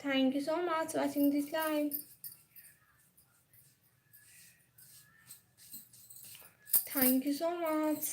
Thank you so much for watching this live. Thank you so much.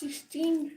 16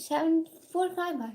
745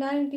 94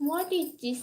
What is this?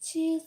6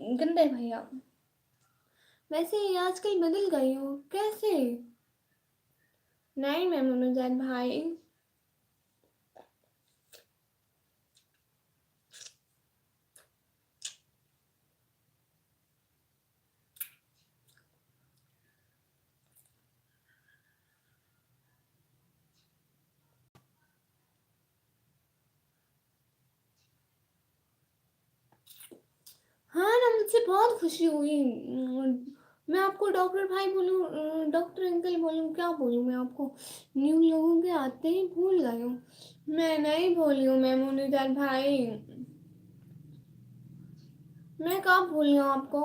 गंदे भैया। वैसे ही आजकल बदल गई हो कैसे? नहीं मेमोनजान भाई। हाँ ना, मुझे बहुत खुशी हुई। मैं आपको डॉक्टर भाई बोलूँ, डॉक्टर अंकल बोलूँ, क्या बोलूँ मैं आपको? न्यू लोगों के आते ही भूल गई हूँ। मैं नहीं भूली हूँ मेमोनजान भाई। मैं कब भूली हूँ आपको?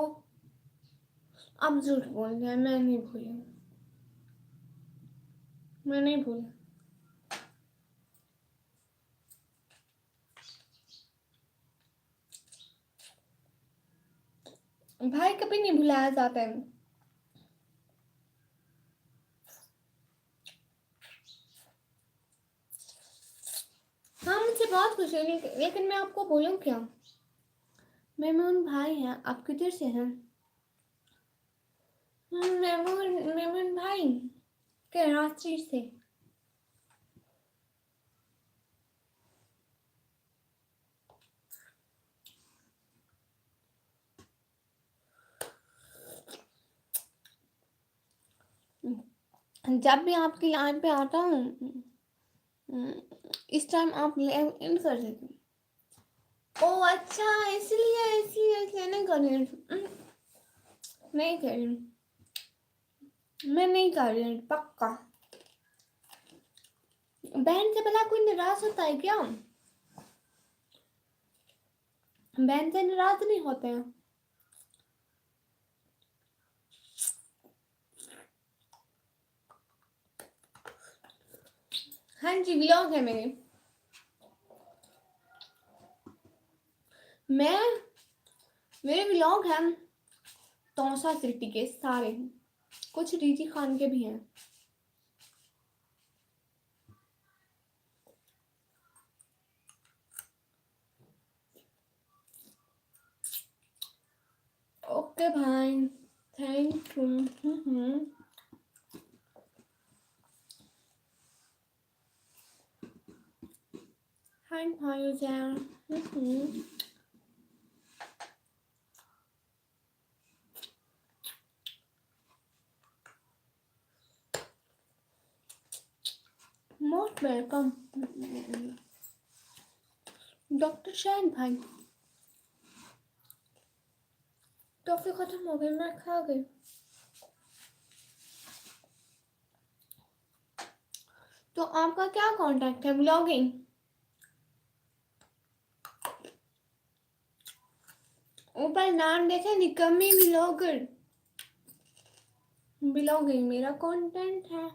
आप झूठ बोल रहे हैं, मैं नहीं भूली हूँ। मैं नहीं भूली। भाई कभी नहीं भुलाया जाता है। हाँ मुझे बहुत खुशी हुई, लेकिन मैं आपको बोलूँ क्या? मेमोन भाई हैं, आप किधर से हैं? मेमोन भाई कराची से। जब भी आपकी लाइन पे आता हूँ, इस टाइम आप इन कर देते हो। ओ अच्छा, इसलिए इसलिए इसलिए नहीं कर रही हूँ। नहीं कर रही हूँ, मैं नहीं कर रही हूँ पक्का। बहन से भला कोई नाराज होता है क्या? बहन से नाराज नहीं होते हैं। हाँ जी, व्लॉग है मेरे। मेरे व्लॉग हैं तौसा सिटी के सारे, कुछ रीति खान के भी हैं। ओके भाई, थैंक यू। हाय भाई जान। मोस्ट वेलकम डॉक्टर शान भाई। टॉफी खत्म हो गई, मैं खा गई। तो आपका क्या कांटेक्ट है ब्लॉगिंग? ऊपर नाम देखे, निकम्मी ब्लॉगर। ब्लॉगिंग मेरा कंटेंट है।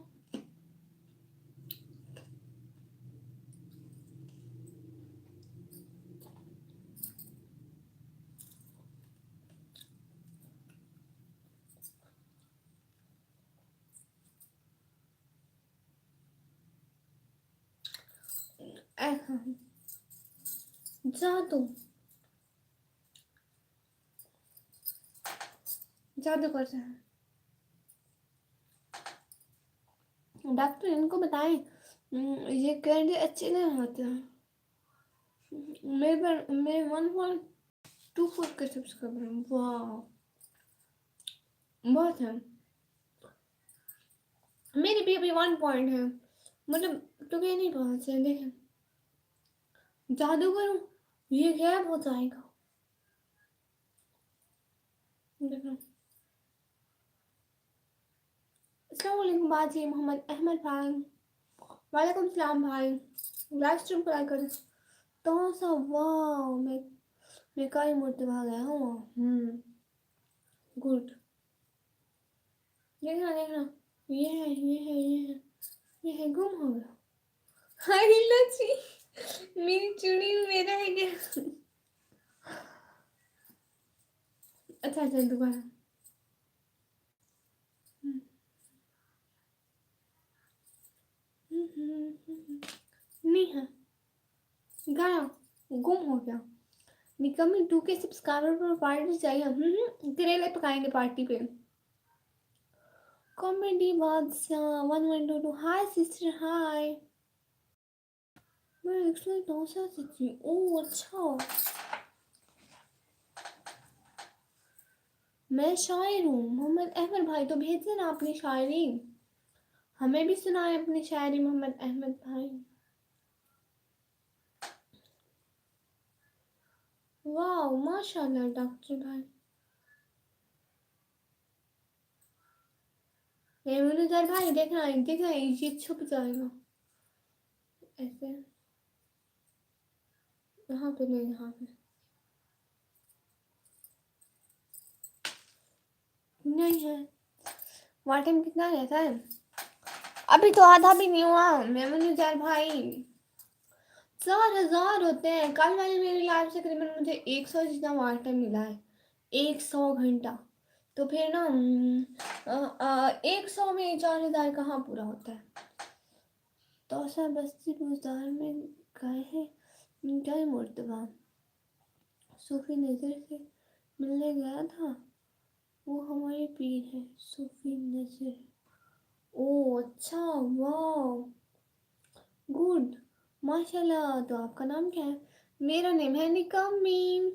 जादू जादू करते हैं डॉक्टर, इनको बताएं ये कैंडी अच्छे नहीं होते हैं। मैं 1.24 के सब्सक्राइबर हूँ। वाह, बहुत है। मेरी भी अभी 1 पॉइंट है, मतलब तो क्या नहीं पहुंचे। देखें, जादू करूं, ये गैप हो जाएगा। देखो, अस्सलाम वालेकुम बाजी मोहम्मद अहमद भाई। वालेकुम सलाम भाई। लाइव स्ट्रीम पर आकर तो सब वाह, मैं कई मरतबा गया हूँ। गुड। देखना देखना, ये है ये है ये है ये है, गुम हो गया। हाय लची, मेरी चूड़ी मेरा है क्या? अच्छा अच्छा, दोबारा। नहीं है, गया, गुम हो गया। निकम्मी 2K सब्सक्राइबर पर पार्टी चाहिए। करेले पकाएंगे पार्टी पे। कॉमेडी बादशाह 1122 हाय सिस्टर हाय। मैं 109 थी। ओह अच्छा। मैं शायर हूँ मोहम्मद अहमद भाई, तो भेज देना अपनी शायरी, हमें भी सुनाए अपनी शायरी मोहम्मद अहमद भाई। वाह माशाल्लाह डॉक्टर भाई। मेमूनजर भाई देखना ये छुप जाएगा ऐसे, यहाँ पे नहीं, यहाँ पे नहीं है। वाटम कितना रहता है? अभी तो आधा भी नहीं हुआ मेमूनजर भाई, 4,000 होते हैं। कल वाली मेरी लाइफ से करीबन मुझे 100 जितना वाट टाइम मिला है, 100 घंटा। तो फिर ना 100 में 4,000 कहाँ पूरा होता है। तोसा बस्ती बाजार में गए हैं कई मरतबा, सूफी नजर से मिलने गया था, वो हमारे पीर है सूफी नजर। ओ अच्छा, वाह गुड माशाल्लाह। तो आपका नाम क्या है? मेरा नेम है निकम्मी।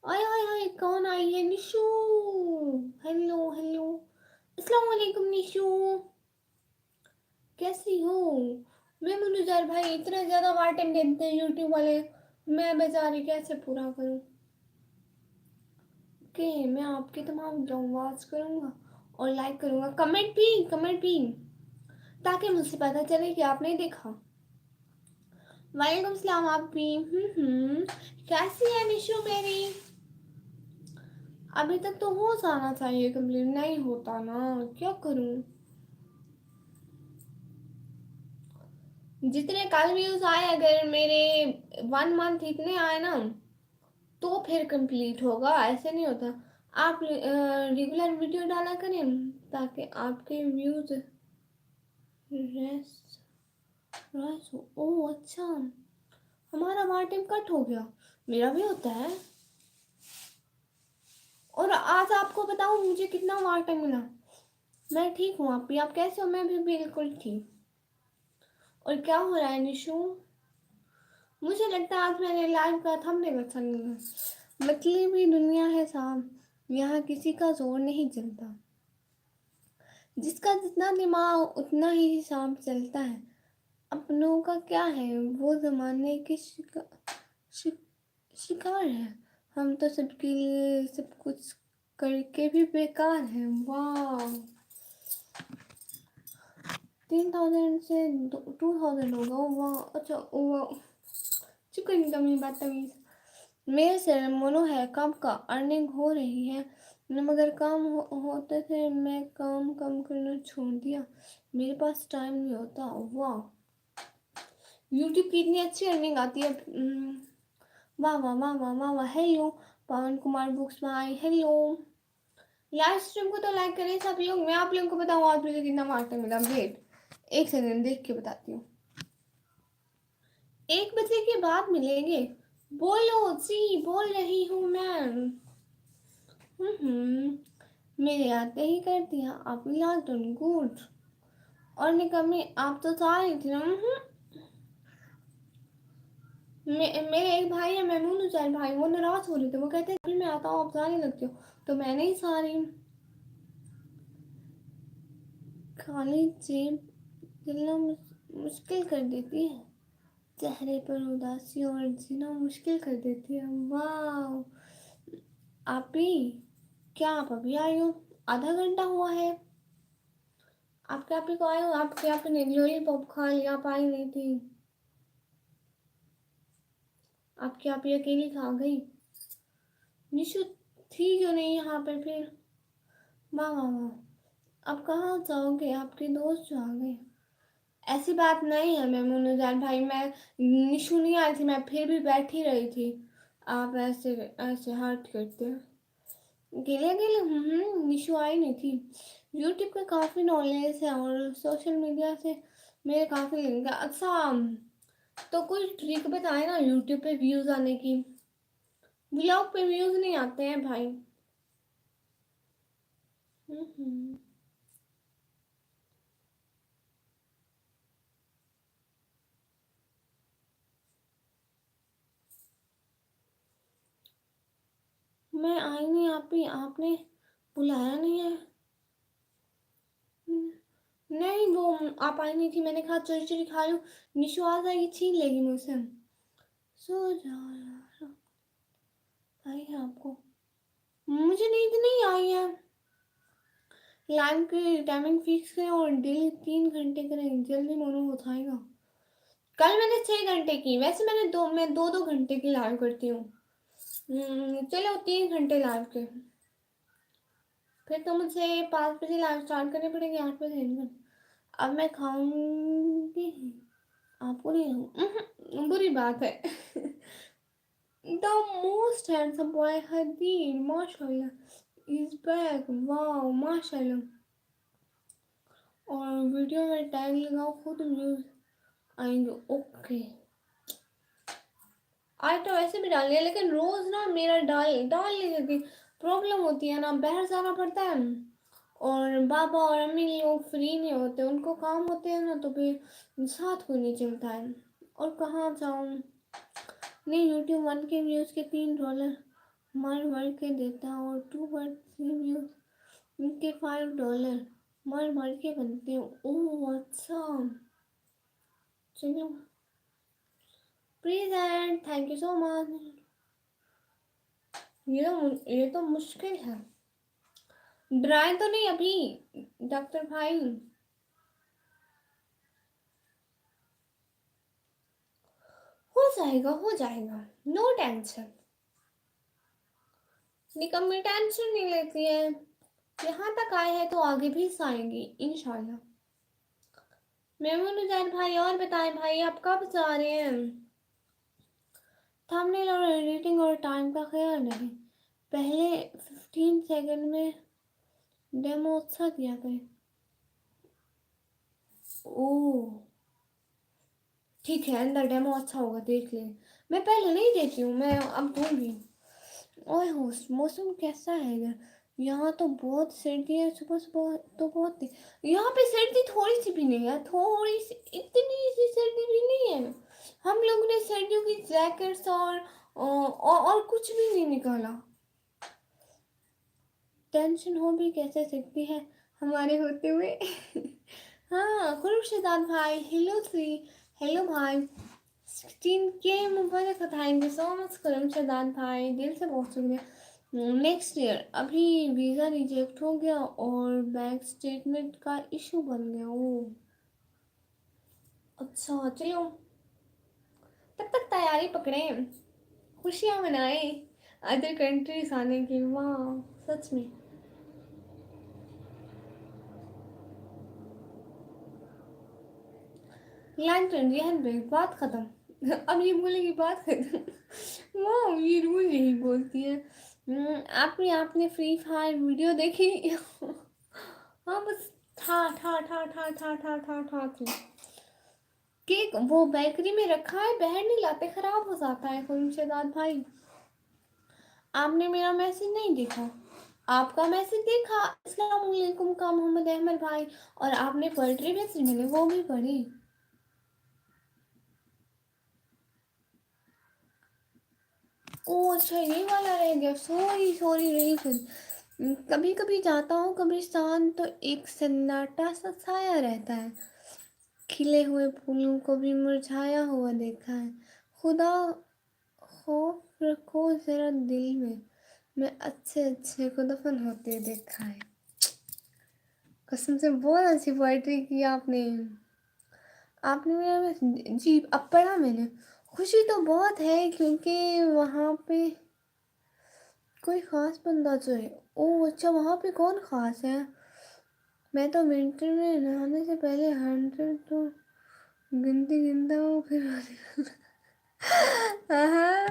आय हाय हाय कौन आई है? निशू। हेलो हेलो, अस्सलाम वालेकुम निशू, कैसी हो? मैं मुनुजार भाई इतना ज़्यादा वाटें देते हैं यूट्यूब वाले, मैं बेचारी कैसे पूरा करूं? ओके मैं आपके तमाम वॉच करूंगा और लाइक करूंगा, कमेंट भी ताकि मुझे पता चले कि आपने देखा। वालेकुम सलाम आप भी। कैसी है निशु मेरी? अभी तक तो हो जाना चाहिए कंप्लीट, नहीं होता ना, क्या करूं? जितने कल व्यूज आए अगर मेरे 1 मंथ इतने आए ना तो फिर कंप्लीट होगा, ऐसे नहीं होता। आप रेगुलर वीडियो डाला करें ताकि आपके व्यूज रेस हो। ओह अच्छा, हमारा वार कट हो गया, मेरा भी होता है। और आज आपको बताऊं मुझे कितना वार टाइम मिला। मैं ठीक हूँ, आप कैसे हो? मैं भी बिल्कुल ठीक। और क्या हो रहा है निशु? मुझे लगता है आज मैंने लाइव का थंबनेल अच्छा नहीं है। मतलबी दुनिया है साहब, यहाँ किसी का जोर नहीं चलता, जिसका जितना दिमाग उतना ही हिसाब चलता है। अपनों का क्या है, वो जमाने के शिकार है। हम तो सबके लिए सब कुछ करके भी बेकार है। वाह 3,000 से 2,000 होगा। वाह अच्छा, वाह चिकन कमी बदतमीज। मेरे से मोनो है कब का अर्निंग हो रही है मगर काम होते थे, मैं काम कम करना छोड़ दिया, मेरे पास टाइम नहीं होता। वाह यूट्यूब की इतनी अच्छी अर्निंग आती है। वाह वाह वाह वाह वाह वाह। हेलो पवन कुमार बुक्स भाई, हेलो। लाइव स्ट्रीम को तो लाइक करें सब लोग। मैं आप लोगों को बताऊँ आज मुझे कितना मार्टर मिला, वेट 1 सेकंड देख के बताती हूँ। 1 बजे के बाद मिलेंगे। बोलो जी, बोल रही हूँ मैं। मेरे आते ही कर दिया आप लॉकडाउन गुड। और निकम्मी आप तो सारी थी ना। मेरे एक भाई है महमूद हुसैन भाई, वो नाराज हो रहे थे, वो कहते हैं अभी मैं आता हूँ आप सारी लगती हो, तो मैंने ही सारी। खाली जेब दिलना मुश्किल कर देती है, चेहरे पर उदासी और जीना मुश्किल कर देती है। वाह आप भी, क्या आप अभी आई हो? आधा घंटा हुआ है आपके आप ही को आए हो, आपके आप ने लॉलीपॉप खा लिया, आप आई नहीं थी, आपकी आप ही अकेली खा गई। निशु थी क्यों नहीं यहाँ पे फिर? वाह वाह वाह, अब कहाँ जाओगे, आपके दोस्त जो आ गए। ऐसी बात नहीं है मेमून भाई, मैं निशु नहीं आई थी, मैं फिर भी बैठी रही थी, आप ऐसे ऐसे हर्ट करते हैं। अकेले अकेले निशु आई नहीं थी। यूट्यूब का काफ़ी नॉलेज है और सोशल मीडिया से मेरे काफ़ी लिंक है। अच्छा तो कोई ट्रिक बताए ना यूट्यूब पे व्यूज आने की। व्लॉग पे व्यूज नहीं आते हैं भाई। हम्म। मैं आई नहीं, आपने बुलाया नहीं है। नहीं, वो आप आई नहीं थी, मैंने कहा चोरी चोरी खा लूं, निशु आ जाएगी छीन लेगी मुझसे। सो जाओ यार, आई है आपको। मुझे नींद नहीं आई है। लाइव की टाइमिंग फिक्स करें और डेली 3 घंटे करें, जल्दी मोनू उठाएगा। कल मैंने 6 घंटे की, वैसे मैं दो दो घंटे की लाइव करती हूँ। चलो 3 घंटे लाइव के। फिर तो मुझे 5 बजे लाइव स्टार्ट करनी पड़ेगी, 8 बजे एंड। अब मैं खाऊंगी, आपको नहीं, बुरी बात है। द मोस्ट हैंडसम बॉय हदीर माशाल्लाह इज बैक, वाओ माशाल्लाह। और वीडियो में टैग लगाओ, खुद व्यूज आएंगे। ओके, आज तो वैसे भी डाल लिया, लेकिन रोज ना मेरा डाल नहीं सकती, प्रॉब्लम होती है ना, बाहर जाना पड़ता है और बाबा और अम्मी लोग फ्री नहीं होते, उनको काम होते हैं ना, तो फिर साथ को नहीं चलता है। और कहाँ जाऊँ। नहीं, यूट्यूब 1K व्यूज के $3 मर मर के देता है, और 2 व्यूज उनके $5 मर मर के बनते हैं। ओह अच्छा, चलो please, thank you so much. ये तो मुश्किल है। ड्राई तो नहीं अभी डॉक्टर भाई। हो जाएगा, नो टेंशन। निकम्मी टेंशन नहीं लेती है, यहाँ तक आए हैं तो आगे भी आएंगी इंशाल्लाह। मेमून भाई, और बताएं भाई, आप कब जा रहे हैं। थंबनेल और एडिटिंग और टाइम का ख्याल नहीं, पहले 15 सेकंड में डेमो अच्छा दिया करें। ओह ठीक है, अंदर डेमो अच्छा होगा, देख ले। मैं पहले नहीं देती हूँ, मैं अब दूंगी। ओए हो, मौसम कैसा है इधर। यहाँ तो बहुत सर्दी है, सुबह सुबह तो बहुत थी। यहाँ पे सर्दी थोड़ी सी भी नहीं है, थोड़ी सी, इतनी सी सर्दी भी नहीं है। हम लोगों ने सर्दियों की जैकेट्स और कुछ भी नहीं निकाला। टेंशन हो भी कैसे सकती है हमारे होते हुए। हाँ, खुर्शीदाद भाई, हेलो थ्री, हेलो भाई। 16K मुबारक, thank you so much Khurshidad भाई, दिल से बहुत शुक्रिया। नेक्स्ट ईयर, अभी वीज़ा रिजेक्ट हो गया और बैंक स्टेटमेंट का इशू बन गया। ओ अच्छा, चलो तब तक तैयारी पकड़ें, खुशियाँ मनाएं अदर कंट्रीज आने की। वाह सच में। लैंड इंडियन बैंक, बात खत्म। अब ये बोलेगी बात खत्म। वाह, ये रोज यही बोलती है। आपने फ्री फायर वीडियो देखी। हाँ बस, था थी। केक वो बेकरी में रखा है, बाहर नहीं लाते, खराब हो जाता है। खुर्शीदाद भाई, आपने मेरा मैसेज नहीं देखा, आपका मैसेज देखा, अस्सलाम वालेकुम का मोहम्मद अहमद भाई, और आपने पोएट्री भेजी, मैंने वो भी पढ़ी। ओ अच्छा, ये वाला रह गया, सॉरी सॉरी, रही फिर। कभी कभी जाता हूँ कब्रिस्तान तो एक सन्नाटा सा छाया रहता है, खिले हुए फूलों को भी मुरझाया हुआ देखा है। खुदा खौफ रखो जरा दिल में, मैं अच्छे अच्छे को दफन होते देखा है। कसम से बहुत अच्छी पोइट्री की आपने। आपने मेरा जी अब पढ़ा मैंने। खुशी तो बहुत है क्योंकि वहाँ पे कोई ख़ास बंदा जो है। ओह अच्छा, वहाँ पे कौन ख़ास है। मैं तो विंटर में नहाने से पहले 100 तो गिनती गिनता हूँ फिर। हाँ,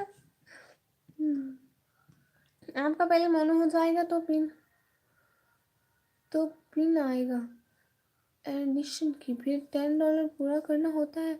आपका पहले मोनो हो जाएगा तो पिन आएगा एडिशन की, फिर $10 पूरा करना होता है।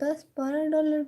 $10-12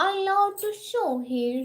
allowed to show here.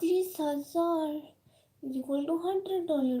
30,000 equal to $100.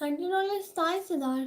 $100 27,000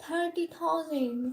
30,000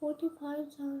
45,000.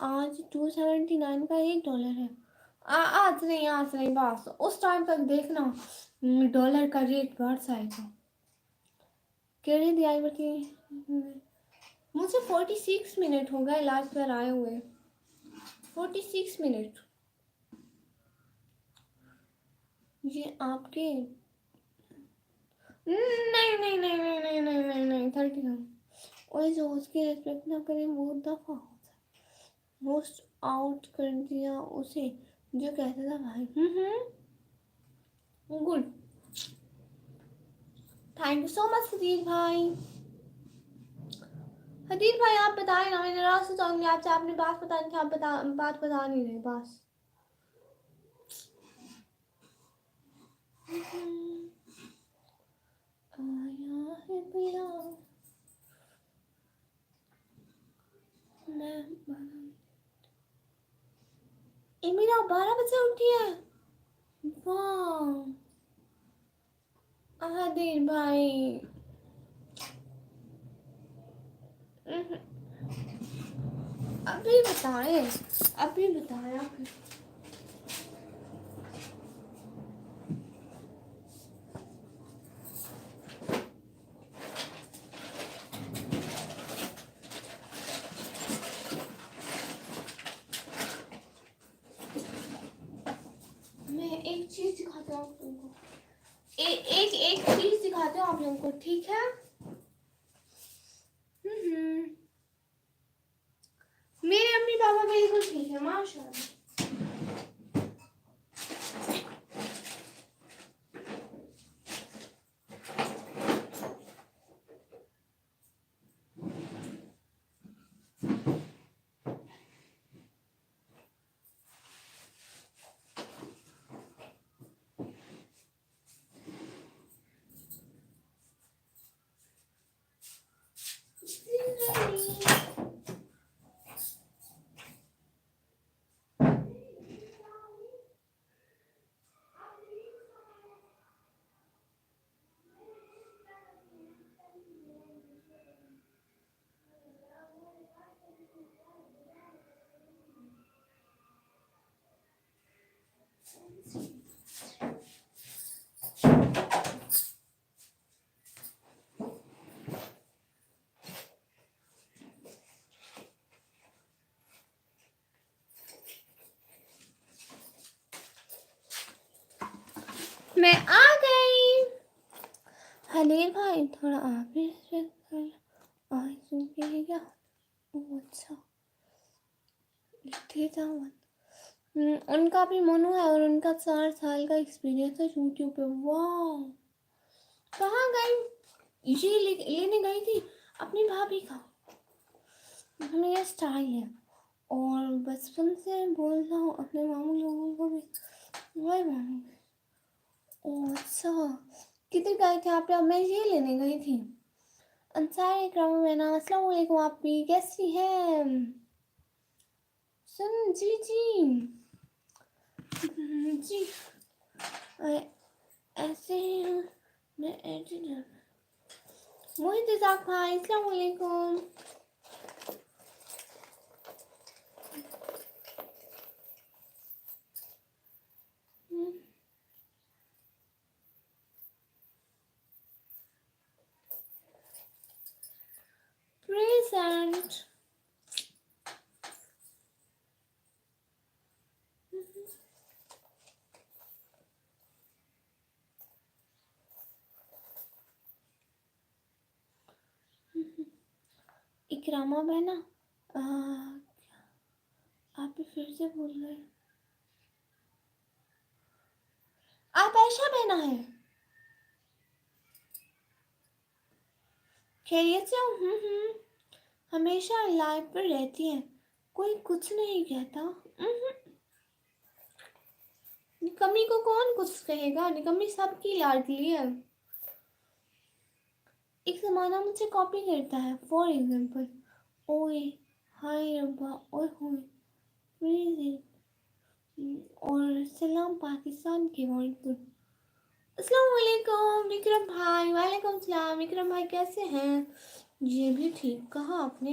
आज 279 का $1 है। आज नहीं बस उस टाइम तक देखना डॉलर का रेट बढ़ जाएगा। कह रही थी आई बल्कि मुझे 46 मिनट हो गए लाइव पर आए हुए। 46 मिनट ये आपके नहीं 30 का। और जो उसकी रेस्पेक्ट ना करे वो दफा हो जाए। मोस्ट आउट कर दिया उसे जो कहता था भाई। Good, thank you so much Hadir भाई। हदीर भाई आप बताएं ना, मैं नाराज हो जाऊंगी आपसे। आपने बात बतानी थी, आप बात बता नहीं रहे बस। आया है पिया मैं इमिरा 12 बजे उठी है। वाह हदीर भाई। अभी बताएं आप। मैं एक चीज दिखाती हूँ आप लोगों को। एक चीज दिखाती हूँ आप लोगों को, ठीक है? मेरे अम्मी पापा बिल्कुल ठीक है माशाल्लाह। मैं आ गई। हलील भाई थोड़ा आप भी चेक कर आज सुन क्या। अच्छा लिखे था उनका भी मनु है और उनका 4 साल का एक्सपीरियंस है यूट्यूब पे। वाह कहाँ गई? ये लेने गई थी अपनी भाभी का। हमें ये स्टाइल है और बचपन से बोल रहा हूँ अपने मामू लोगों को भी वही मामू। अच्छा कितने गए थे आप? मैं ये लेने गई थी अंसारी क्रम में ना। अस्सलाम वालेकुम, आप भी कैसी हैं? सुन जी जी ऐसे ही हूँ मैं एडिटर मोहित इजाक भाई। अस्सलाम वालेकुम। प्रेजेंट इकरामा बहना आप भी फिर से बोल रहे हैं। आप ऐशा बहना है? खैरियत से हूँ? हमेशा लाइव पर रहती है, कोई कुछ नहीं कहता। निकम्मी को कौन कुछ कहेगा? निकम्मी सबकी लाडली है। एक जमाना मुझे कॉपी करता है। फॉर एग्जाम्पल ओए हाय रब्बा ओए होए और सलाम पाकिस्तान के वर्ड पर। अस्सलाम वालेकुम विक्रम भाई। वालेकुम सलाम विक्रम भाई, कैसे हैं? ये भी ठीक कहा आपने।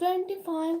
25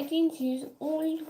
18 years old.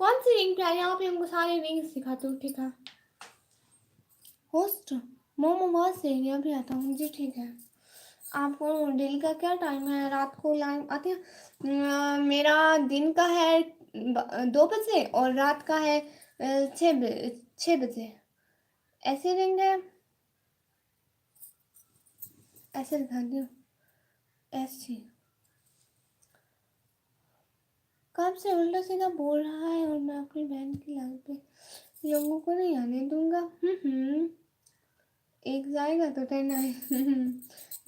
कौन सी रिंग प्यारी, आप ही हमको सारे रिंग सिखाते हो। ठीक है होस्ट, मोमो बहुत सही है, अभी आता हूँ जी। ठीक है, आपको डेली का क्या टाइम है, रात को लाइव आते हैं? मेरा दिन का है 2 बजे और रात का है 6 बजे। ऐसे रिंग है, ऐसे दिखाती हूँ, ऐसी। कब से उल्टा सीधा बोल रहा है और मैं अपनी बहन की लाइफ पे लोगों को नहीं आने दूंगा। एक जाएगा तो 10 आए।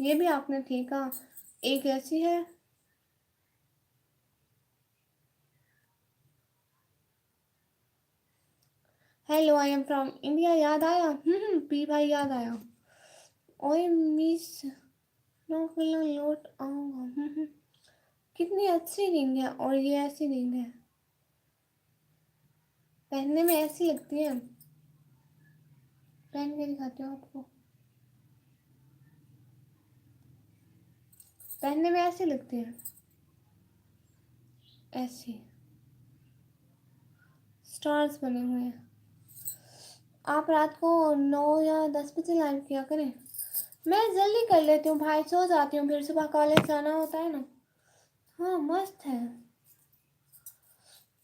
ये भी आपने ठीक कहा, एक ऐसी है। Hello, I am from India, याद आया? पी भाई याद आया। ओए मिस, नो लौट आऊंगा। कितनी अच्छी रिंग है, और ये ऐसी रिंग है, पहनने में ऐसी लगती है। पहन के दिखाती हूँ आपको, पहनने में ऐसी लगती है, ऐसी स्टार्स बने हुए हैं। आप रात को 9 या 10 बजे लाइव किया करें। मैं जल्दी कर लेती हूँ भाई, सो जाती हूँ, फिर सुबह कॉलेज जाना होता है ना। हाँ मस्त है।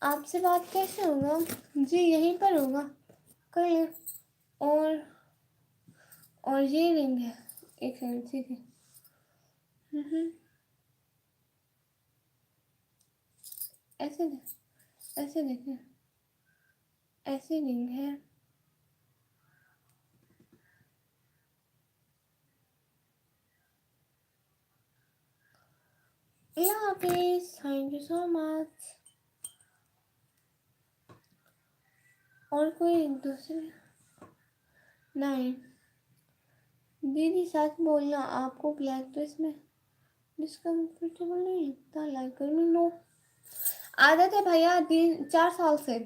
आपसे बात कैसे होगा जी, यहीं पर होगा, कर ले। और ये रिंग है, एक सेकंड, ठीक है। ऐसे ऐसे देखें, ऐसी रिंग है। अल्लाह हाफिज, थैंक यू सो मच। और कोई दूसरे? नहीं दीदी, सच बोलना, आपको ब्लैक ड्रेस में डिस्कम्फर्टेबल नहीं लगता? लाइक गर्मी? नो, आदत है भैया, 4 साल से।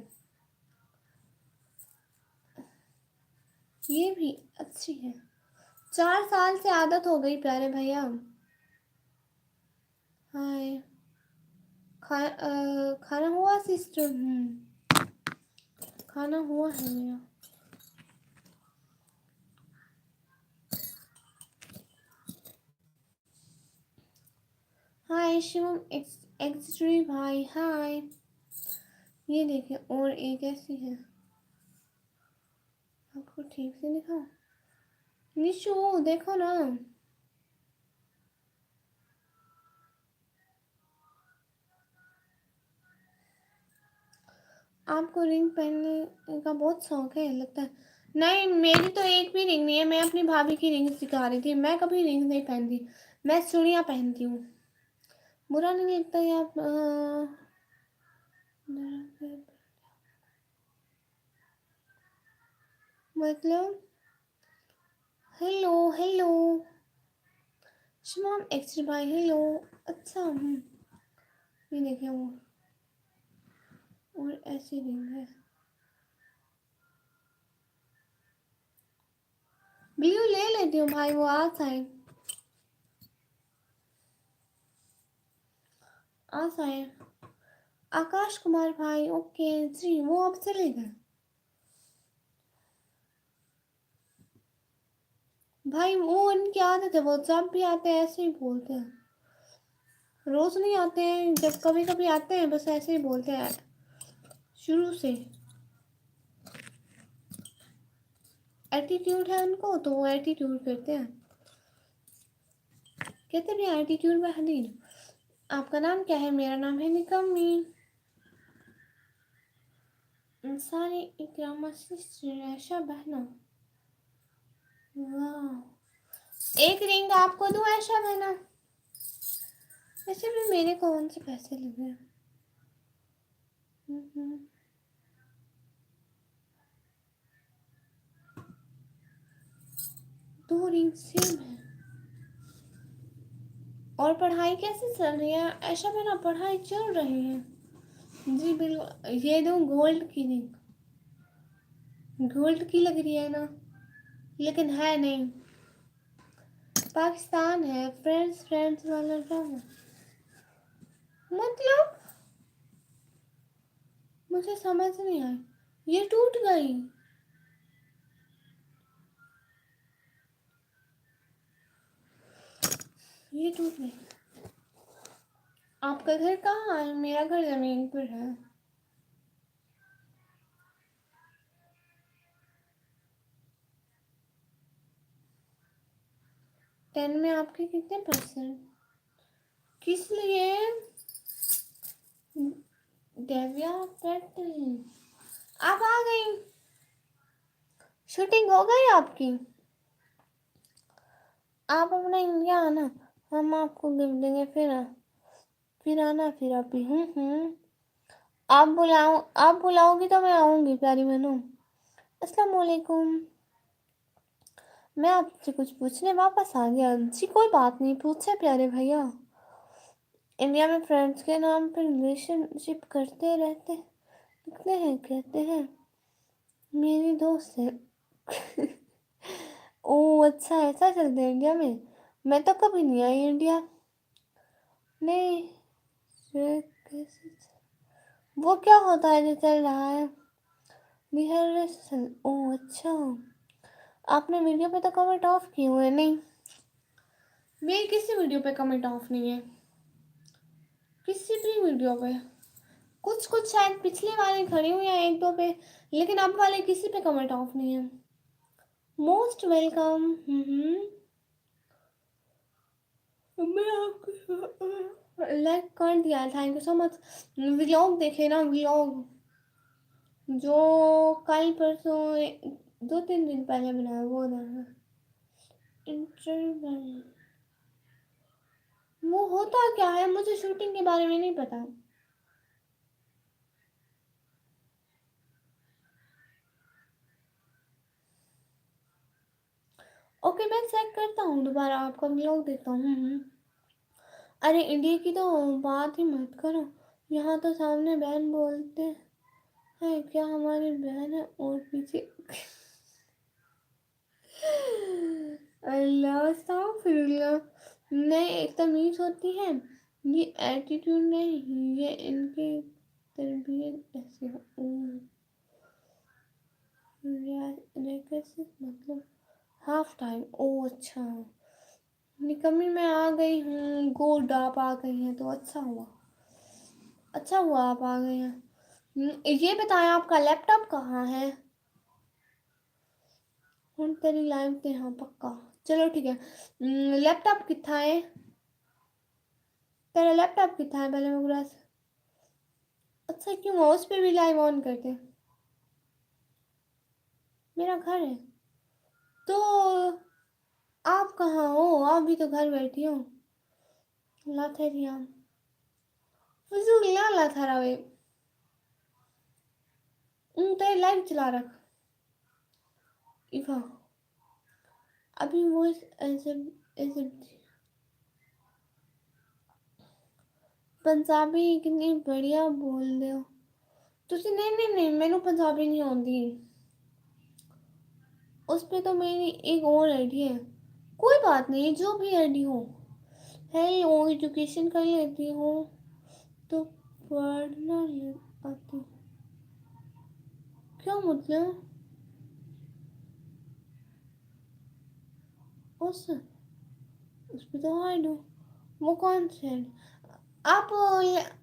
ये भी अच्छी है, 4 साल से आदत हो गई प्यारे भैया। हाय, खाना हुआ सिस्टर? खाना हुआ है मेरा। हाय शिवम एक्सट्री भाई, हाय। ये देखिए, और एक ऐसी है, आपको ठीक से दिखा? निशु देखो ना, आपको रिंग पहनने का बहुत शौक है लगता है। नहीं, मेरी तो एक भी रिंग नहीं है, मैं अपनी भाभी की रिंग सिखा रही थी। मैं कभी रिंग नहीं पहनती, मैं चूड़ियाँ पहनती हूँ। बुरा नहीं लगता ये आप मतलब? हेलो हेलो शिवम एक्सट्री भाई, हेलो। अच्छा ये देखिए, और ऐसी रिंग है, ब्लू ले लेती हूँ भाई, वो आज है, आज है। आकाश कुमार भाई, ओके जी, वो अब चले गए भाई, वो उनकी आदत है, वो जब भी आते हैं ऐसे ही बोलते हैं। रोज नहीं आते हैं, जब कभी कभी आते हैं बस ऐसे ही बोलते हैं, शुरू से एटीट्यूड है उनको, तो वो एटीट्यूड करते हैं, कहते भी एटीट्यूड बहदीन। आपका नाम क्या है? मेरा नाम है निकम्मी। सारी इकरामा सिस्टर, ऐशा बहना। वाह, एक रिंग आपको दूं ऐशा बहना? वैसे भी मेरे कौन से पैसे लगे? दो रिंग सेम है। और पढ़ाई कैसे चल रही है ऐशा बहना? पढ़ाई चल रही है जी बिल्कुल। ये दो गोल्ड की रिंग, गोल्ड की लग रही है ना, लेकिन है नहीं, पाकिस्तान है। फ्रेंड्स फ्रेंड्स वाला ड्रामा मतलब? मुझे समझ नहीं आई, ये टूट गई। ये टूट गई। आपका घर कहाँ है? मेरा घर जमीन पर है। 10 में आपके कितने परसेंट? किस लिए? देव्या पैटर्न, आप आ गई। शूटिंग हो गई आपकी? आप अपना इंडिया आना, हम आपको गिफ्ट देंगे। फिर आना, फिर आप भी। आप बुलाओगी तो मैं आऊँगी प्यारी बहनों। अस्सलाम वालेकुम। मैं आपसे कुछ पूछने वापस आ गया जी। कोई बात नहीं, पूछे प्यारे भैया। इंडिया में फ्रेंड्स के नाम पर रिलेशनशिप करते रहते दिखते हैं, कहते हैं मेरी दोस्त है। ओह अच्छा, ऐसा चलता है इंडिया में। मैं तो कभी नहीं आई इंडिया। नहीं, ये कैसे वो क्या होता है जो चल रहा है? रिहर्सल। ओह अच्छा, आपने वीडियो पे तो कमेंट ऑफ किए हुए। नहीं, मेरी किसी वीडियो पे कमेंट ऑफ नहीं है, किसी भी वीडियो पे। कुछ कुछ शायद पिछले वाले खड़े हुए हैं एक दो पे, लेकिन अब वाले किसी पे कमेंट ऑफ नहीं है। Most welcome. मैं आपको लाइक कर दिया, thank you so much. Vlog देखे ना, व्लॉग जो कल परसों 2-3 दिन पहले बनाया वो ना। वो होता क्या है, मुझे शूटिंग के बारे में नहीं पता। ओके, मैं चेक करता हूँ दोबारा, आपका व्लॉग देखता हूँ। अरे इंडिया की तो बात ही मत करो, यहाँ तो सामने बहन बोलते हैं क्या हमारी बहन है और पीछे। अल्लाह अस्तगफिरुल्लाह। नहीं, एक तमीज होती है, ये एटीट्यूड नहीं, ये इनकी तरबियत ऐसी है। मतलब हाफ टाइम। ओ अच्छा, निकम्मी मैं आ गई हूँ। गुड, आप आ गई हैं तो अच्छा हुआ, अच्छा हुआ आप आ गई हैं। ये बताएं आपका लैपटॉप कहाँ है? हम तेरी लाइव थे, हाँ पक्का। चलो ठीक है। लैपटॉप कितना है? तेरा लैपटॉप कितना है पहले मुगरा से? अच्छा, क्यों उस पे भी लाइव ऑन करते? मेरा घर है तो आप कहाँ हो? आप भी तो घर बैठी हो। लाथेरिया फजूल ना लाथारा वे। तेरे लाइव चला रख इफा। अभी वो ऐसे ऐसे पंजाबी कितनी बढ़िया बोल रहे हो तुसी। नहीं नहीं नहीं, मैनू पंजाबी नहीं आती। उस पे तो मेरी एक और आईडी है। कोई बात नहीं, जो भी आईडी हो है, वो एजुकेशन कर लेती हो तो पढ़ना आती। क्या मतलब? उस पे तो हाइड हो। वो कौन से है? आप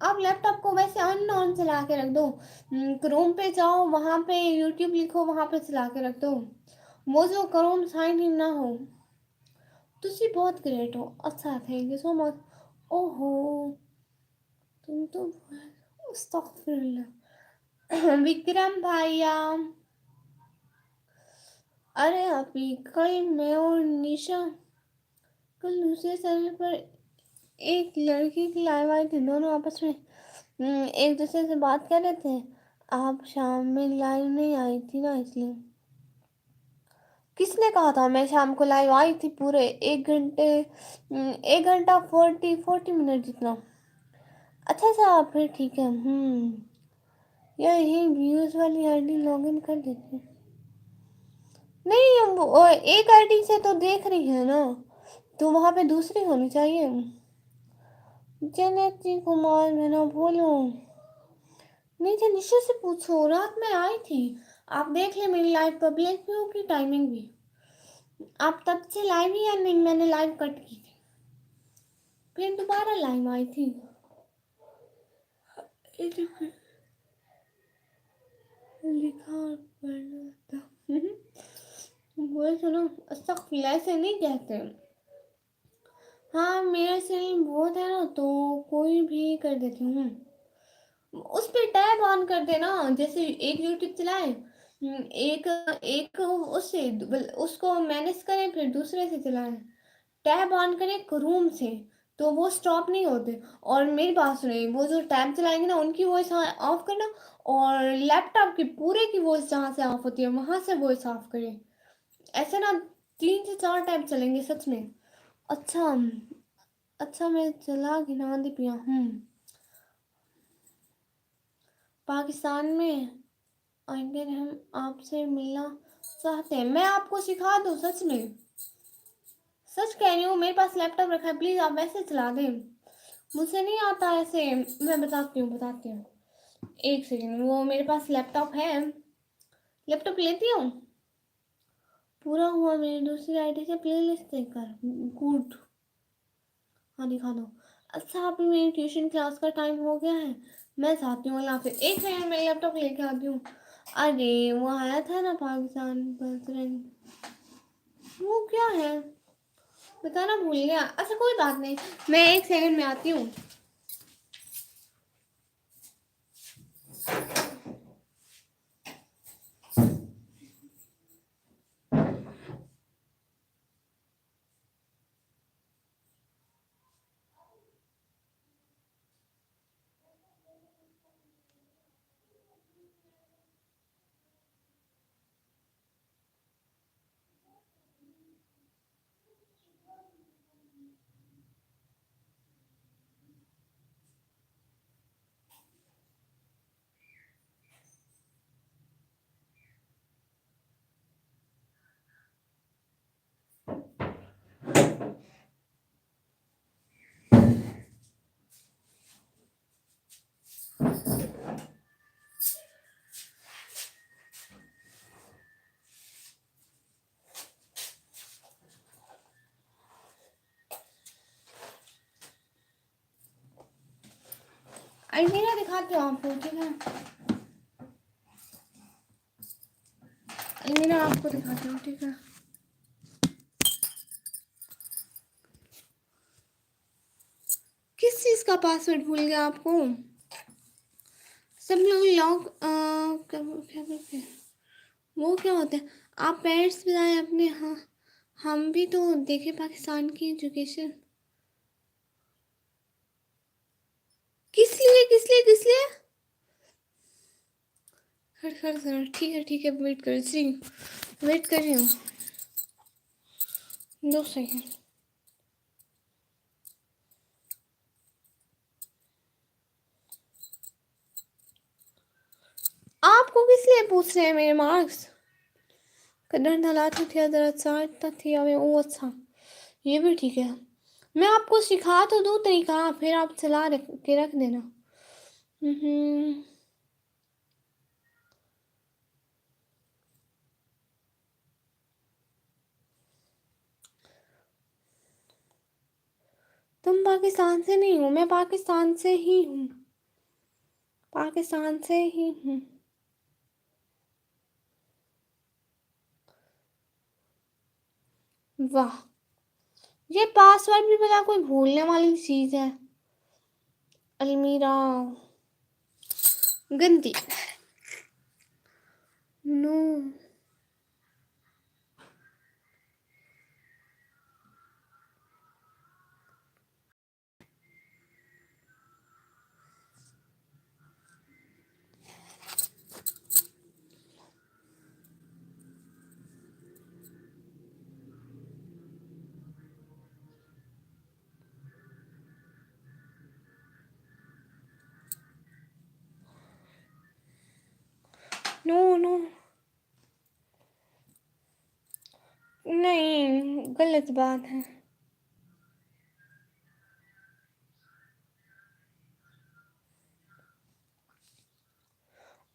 आप लैपटॉप को वैसे ऑन ऑन चला के रख दो। क्रोम पे जाओ, वहाँ पे यूट्यूब लिखो, वहाँ पे चला के रख दो। वो जो क्रोम साइन इन ना हो। तुसी बहुत ग्रेट हो। अच्छा, थैंक यू सो मच। ओहो, तुम तो अस्तगफिरुल्लाह। विक्रम भैया, अरे अभी कल मैं और निशा कल दूसरे चैनल पर एक लड़की की लाइव आई थी। दोनों आपस में एक दूसरे से बात कर रहे थे। आप शाम में लाइव नहीं आई थी ना, इसलिए। किसने कहा था मैं शाम को लाइव आई थी? पूरे 1 घंटे, 1 घंटा 40 मिनट जितना। अच्छा अच्छा, फिर ठीक है। यही व्यूज वाली आईडी लॉगिन कर देते। नहीं, हम एक आईडी से तो देख रही है ना, तो वहाँ पे दूसरी होनी चाहिए। जयनेत्री कुमार, मैं ना बोलूँ नहीं जनिशा से पूछो, रात में आई थी। आप देख ले मेरी लाइव पब्लिक भी होगी, टाइमिंग भी। आप तब से लाइव ही या नहीं, मैंने लाइव कट की थी, फिर दोबारा लाइव आई थी। लिखा और पढ़ना था। बोले सुनो, अस्तगफिरुल्लाह ऐसे नहीं कहते। हाँ मेरा चैनल बहुत है ना, तो कोई भी कर देती हूँ। उस पे टैब ऑन कर देना, जैसे एक यूट्यूब चलाए, एक एक उससे उसको मैनेज करें, फिर दूसरे से चलाएं। टैब ऑन करें क्रोम से, तो वो स्टॉप नहीं होते। और मेरी बात सुनिए, वो जो टैब चलाएंगे ना उनकी वॉइस ऑफ करना, और लैपटॉप की पूरे की वॉइस जहाँ से ऑफ होती है वहां से वॉइस ऑफ करें। ऐसे ना 3 से 4 टैब चलेंगे सच में। अच्छा अच्छा, मैं चला गिना दी पिया हूँ। पाकिस्तान में आएंगे, हम आपसे मिलना चाहते हैं। मैं आपको सिखा दूँ सच में, सच कह रही हूँ। मेरे पास लैपटॉप रखा है, प्लीज़ आप वैसे चला दें। मुझसे नहीं आता ऐसे। मैं बताती हूँ। एक सेकेंड, वो मेरे पास लैपटॉप है, लैपटॉप लेती हूँ। पूरा हुआ मेरी दूसरी आईडी से प्लेलिस्ट देखकर। गुड, हाँ दिखा दो। अच्छा अभी मेरी ट्यूशन क्लास का टाइम हो गया है, मैं चाहती हूँ अल्लाह हाफिज़। एक सेकंड मैं लैपटॉप लेके आती हूँ। अरे वो आया था ना पाकिस्तान प्रेसिडेंट, वो क्या है बताना भूल गया। अच्छा कोई बात नहीं, मैं एक सेकंड में आती हूँ। अलमीरा दिखाती हूँ आपको, ठीक है। अलमीरा आपको दिखाती हूँ, ठीक है। किस चीज़ का पासवर्ड भूल गया आपको? सब लोग लॉग क्या बोलते हैं, वो क्या होता है? आप पेरेंट्स बताएं अपने। हाँ हम भी तो देखे पाकिस्तान की एजुकेशन। किस लिए? खड़ खड़ खड़, ठीक है वेट कर रही हूँ, वेट कर रही हूँ 2 सेकेंड। आपको किस लिए पूछ रहे हैं मेरे मार्क्स? कदर हालात थी हजरत साथ थी हमें। ओ अच्छा, ये भी ठीक है। मैं आपको सिखा तो दूँ तरीका, फिर आप चला के रख देना। तुम पाकिस्तान से नहीं हो, मैं पाकिस्तान से ही हूँ, पाकिस्तान से ही हूँ। वाह, ये पासवर्ड भी पता कोई भूलने वाली चीज है। अलमीरा गंदी। नो नो नो, नहीं गलत बात है।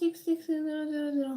6600.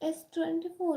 S24.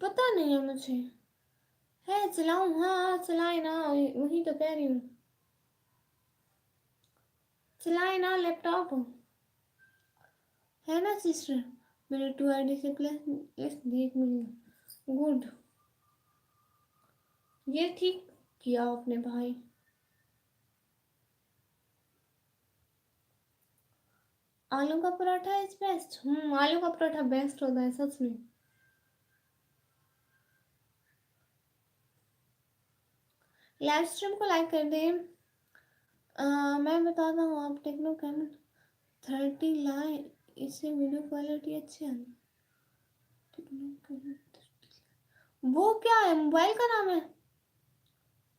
पता नहीं है मुझे। है चलाऊं? हाँ चलाए ना, वही तो कह रही हूँ, चलाए ना लैपटॉप। है ना सिस्टर, मेरे 2 ID से प्लस लिस्ट देख मिली। गुड, ये ठीक किया आपने भाई। आलू का पराठा इज बेस्ट। आलू का पराठा बेस्ट होता है सच में। लाइव स्ट्रीम को लाइक कर दें। मैं बताता हूँ, आप टेक्नो कैमन 30 लाए, इससे वीडियो क्वालिटी अच्छी आनी। टेक्नो कैमन 30, वो क्या है, मोबाइल का नाम है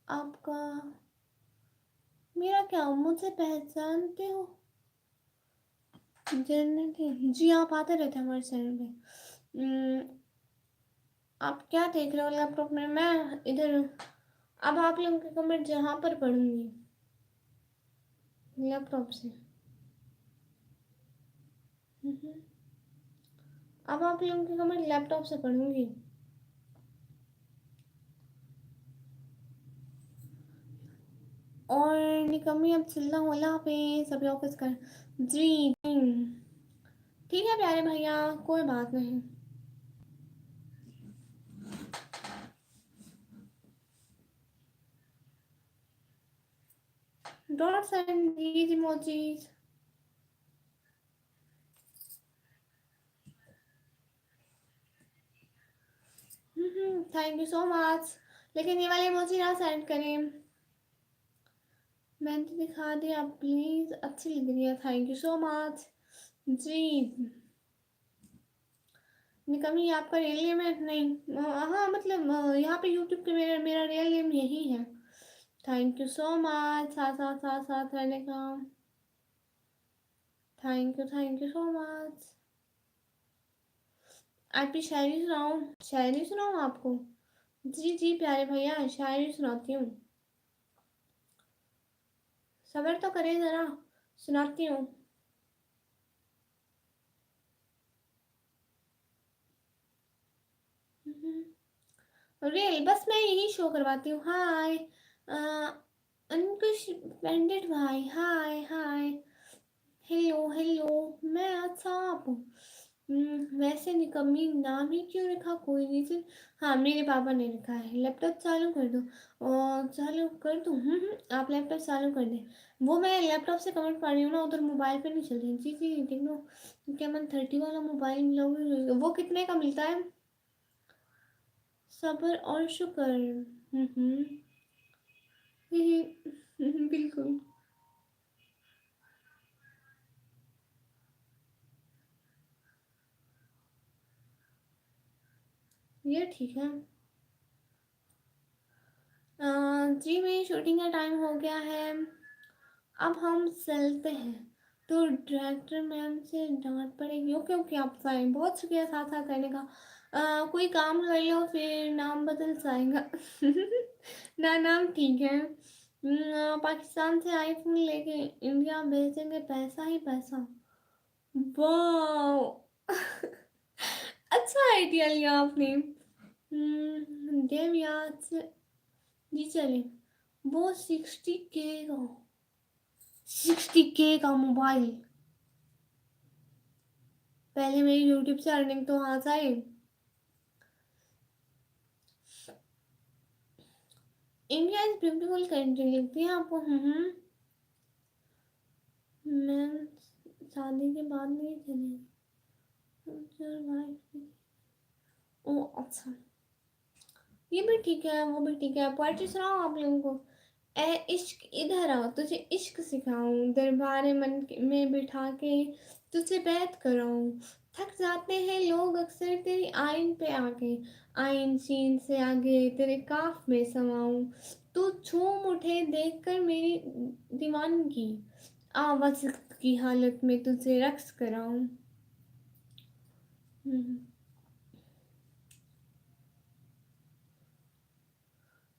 आपका? मेरा क्या, मुझे पहचानते हो? जनरली जी, आप आते रहते हैं हमारे चैनल पे। आप क्या देख रहे हो लैपटॉप में? मैं इधर हूँ। अब आप लोगों के कमेंट जहाँ पर पढ़ूंगी लैपटॉप से। हम्म, अब आप लोगों के कमेंट लैपटॉप से पढ़ूंगी। और निकम्मी अब चिल्ला होला पे सभी ऑफिस कर। जी ठीक है प्यारे भैया, कोई बात नहीं। Dot send these emojis. Thank you so much, लेकिन ये वाले इमोजी ना सेंड करें। मैंने तो दिखा दिया, प्लीज, अच्छी लग रही है, थैंक यू सो मच। जी निकम्मी, आपका रियल नेम है? नहीं, हाँ मतलब यहाँ पे यूट्यूब पे मेरा मेरा रियल नेम यही है। थैंक यू सो मच साथ साथ साथ साथ रहने का। Thank you so much. आज भी शायरी सुनाऊँ? शायरी सुनाऊँ आपको? जी जी प्यारे भैया, शायरी सुनाती हूँ, सब्र तो करें ज़रा, सुनाती हूँ। रियल बस मैं यही शो करवाती हूँ। हाय अंकुश पेंडेड भाई, हाय हाय, हेलो हेलो, मैं अच्छा आप हूँ। वैसे निकम्मी नाम ही क्यों रखा, कोई रीजन? हाँ मेरे पापा ने रखा है। लैपटॉप चालू कर दो। और चालू कर दूँ? आप लैपटॉप चालू कर दें। वो मैं लैपटॉप से कमेंट पढ़ रही हूँ ना, उधर मोबाइल पे नहीं चल रही। जी जी टेक्नो कैमन 30 वाला मोबाइल मिलोगे? वो कितने का मिलता है? सब्र और शुक्र। बिल्कुल, ये ठीक है। जी मेरी शूटिंग का टाइम हो गया है, अब हम चलते हैं। तो डायरेक्टर मैम से डांट पड़ेगी। ओके ओके, आप फाइन, बहुत शुक्रिया साथ साथ रहने का। कोई काम कर लो फिर नाम बदल जाएगा। ना नाम ठीक है। पाकिस्तान से आईफोन लेके इंडिया भेजेंगे, पैसा ही पैसा। वाह। अच्छा आइडिया लिया आपने। देव याद से जी चले। वो 60K का, 60K का मोबाइल, पहले मेरी यूट्यूब से अर्निंग तो आ जाए। इंडिया इज ब्यूटीफुल कंट्री लिखती है आपको। मैं शादी के बाद नहीं चलेगी। ओ अच्छा, ये भी ठीक है, वो भी ठीक है। पोएट्री सुनाओ आप लोगों को। ए इश्क इधर आओ, तुझे इश्क सिखाऊं, दरबार मन में बिठा के तुझे बैत कराऊं। थक जाते हैं लोग अक्सर तेरी आइन पे आके, आइन शीन से आगे तेरे काफ में समाऊं। तू झूम उठे देख कर मेरी दीवानगी, आवाज की हालत में तुझे रक्स कराऊं। हम्म।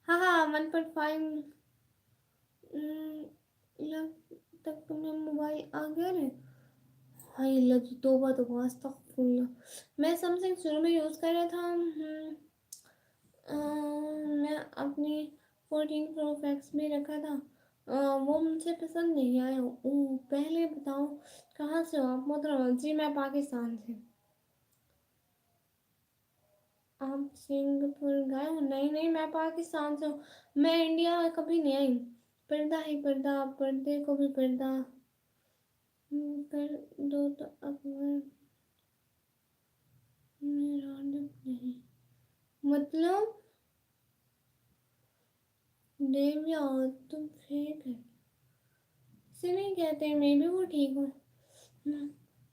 हाँ हाँ 1.5 लाख तक तुम्हें मोबाइल आ गया रे। हाय अल्लाह की तौबा तौबा अस्तगफिरुल्लाह। मैं सैमसंग शुरू में यूज़ कर रहा था। मैं अपनी 14 प्रो मैक्स में रखा था। वो मुझे पसंद नहीं आया। पहले बताओ कहाँ से हो आप मोहतरमा? जी मैं पाकिस्तान से। आप सिंगापुर गए हो? नहीं नहीं, मैं पाकिस्तान से हूँ। मैं इंडिया कभी नहीं आई। पर्दा ही पर्दा, पर्दे को भी पर्दा कर दो तो अकबर मेरा नहीं। मतलब देविया तुम फेक है से नहीं कहते, मैं भी वो ठीक हूँ।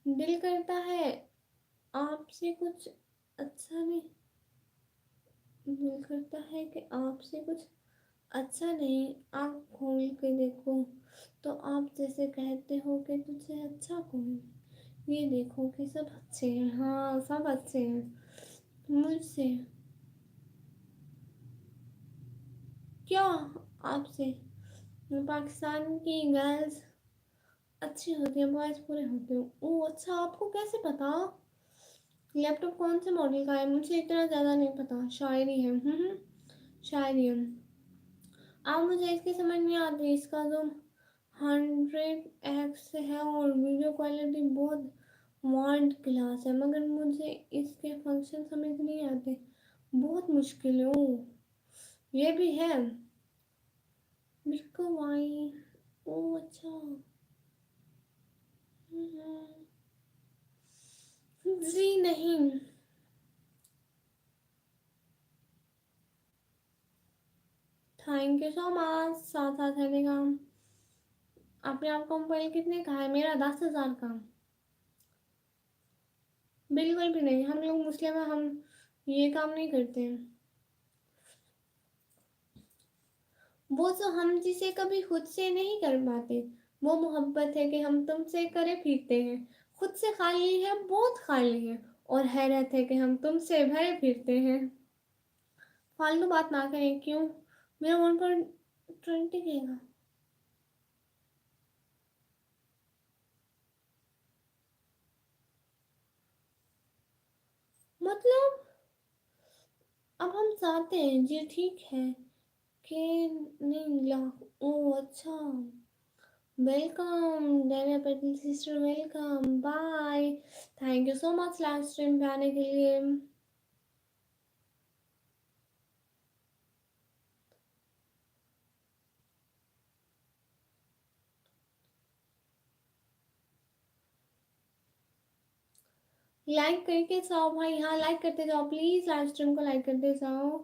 दिल करता है आपसे कुछ अच्छा नहीं। दिल करता है कि आपसे कुछ अच्छा नहीं, आँख खोल के देखो तो आप जैसे कहते हो कि तुझे अच्छा कोई, ये देखो कि सब अच्छे हैं। हाँ सब अच्छे हैं मुझसे। क्या आपसे? पाकिस्तान की गर्ल्स अच्छी होती है, बॉयज पूरे होते हैं। ओ अच्छा, आपको कैसे पता? लैपटॉप कौन से मॉडल का है? मुझे इतना ज़्यादा नहीं पता। शायरी है। शायरी है। आप मुझे इसकी समझ नहीं आती। इसका जो 100x है और वीडियो क्वालिटी बहुत वर्ल्ड क्लास है, मगर मुझे इसके फंक्शन समझ नहीं आते। बहुत मुश्किल है। ओ ये भी है। बिल्कुल भाई। ओ अच्छा। जी नहीं। Thank you so much. साथ साथ रहने का। आपने आपका मोबाइल कितने का है? मेरा 10,000 का। बिल्कुल भी नहीं, हम लोग मुस्लिम हैं, हम ये काम नहीं करते हैं। वो जो हम जिसे कभी खुद से नहीं कर पाते, वो मोहब्बत है कि हम तुमसे करे फिरते हैं। खुद से खाली है, बहुत खाली है, और हैरत है कि हम तुमसे भरे फिरते हैं। फालतू बात ना करें। क्यों? मेरा 1.20 के का। मतलब अब हम चाहते हैं जी ठीक है कि नहीं ला। ओ अच्छा। Welcome Devia Patel sister, welcome bye. Thank you so much live stream पे आने के लिए। लाइक करके जाओ भाई। हाँ लाइक करते जाओ प्लीज, लाइव स्ट्रीम को लाइक करते जाओ।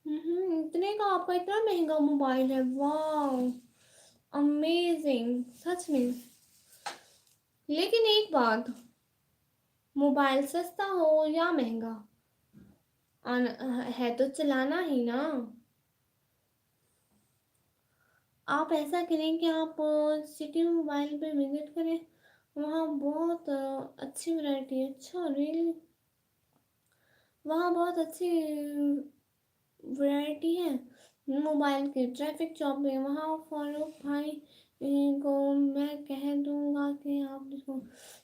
इतने का आपका इतना महंगा मोबाइल है? वाह अमेजिंग सच में। लेकिन एक बात, मोबाइल सस्ता हो या महंगा, है तो चलाना ही ना। आप ऐसा करें कि आप सिटी मोबाइल पे विजिट करें। वहाँ बहुत अच्छी वैरायटी है। अच्छा रियली? वहाँ बहुत अच्छी वैरायटी है मोबाइल के। ट्रैफिक चौक में वहाँ फारूक भाई को मैं कह दूंगा कि आप इसको।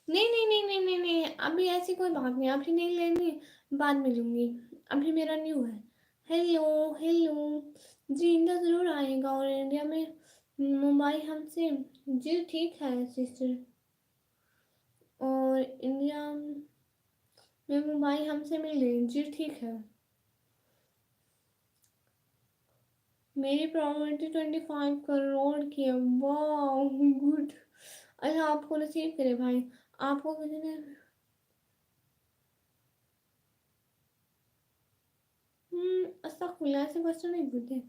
नहीं नहीं नहीं नहीं नहीं नहीं, अभी ऐसी कोई बात नहीं, अभी नहीं लेनी, बाद में लूँगी। अभी मेरा न्यू है। Hello hello. जी इंडिया ज़रूर आएगा, और इंडिया में मोबाइल हमसे। जी ठीक है सिस्टर। और इंडिया में मोबाइल हमसे मिले। जी ठीक है। मेरी प्रॉपर्टी 25 करोड़ की है। वाह गुड। अल्लाह आपको नसीब करे भाई। आपको किसी ने अस्तगफुरुल्लाह, ऐसे क्वेश्चन नहीं पूछते।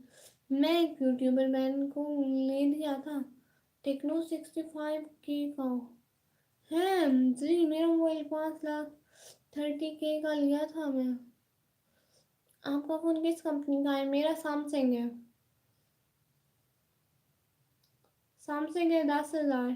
मैं एक यूट्यूबर मैन को ले दिया था टेक्नो 65 के का। है जी, मेरा मोबाइल 5,30,000 का लिया था मैं। आपका फ़ोन किस कंपनी का है? मेरा सैमसंग है। सैमसंग है 10,000।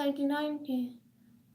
89K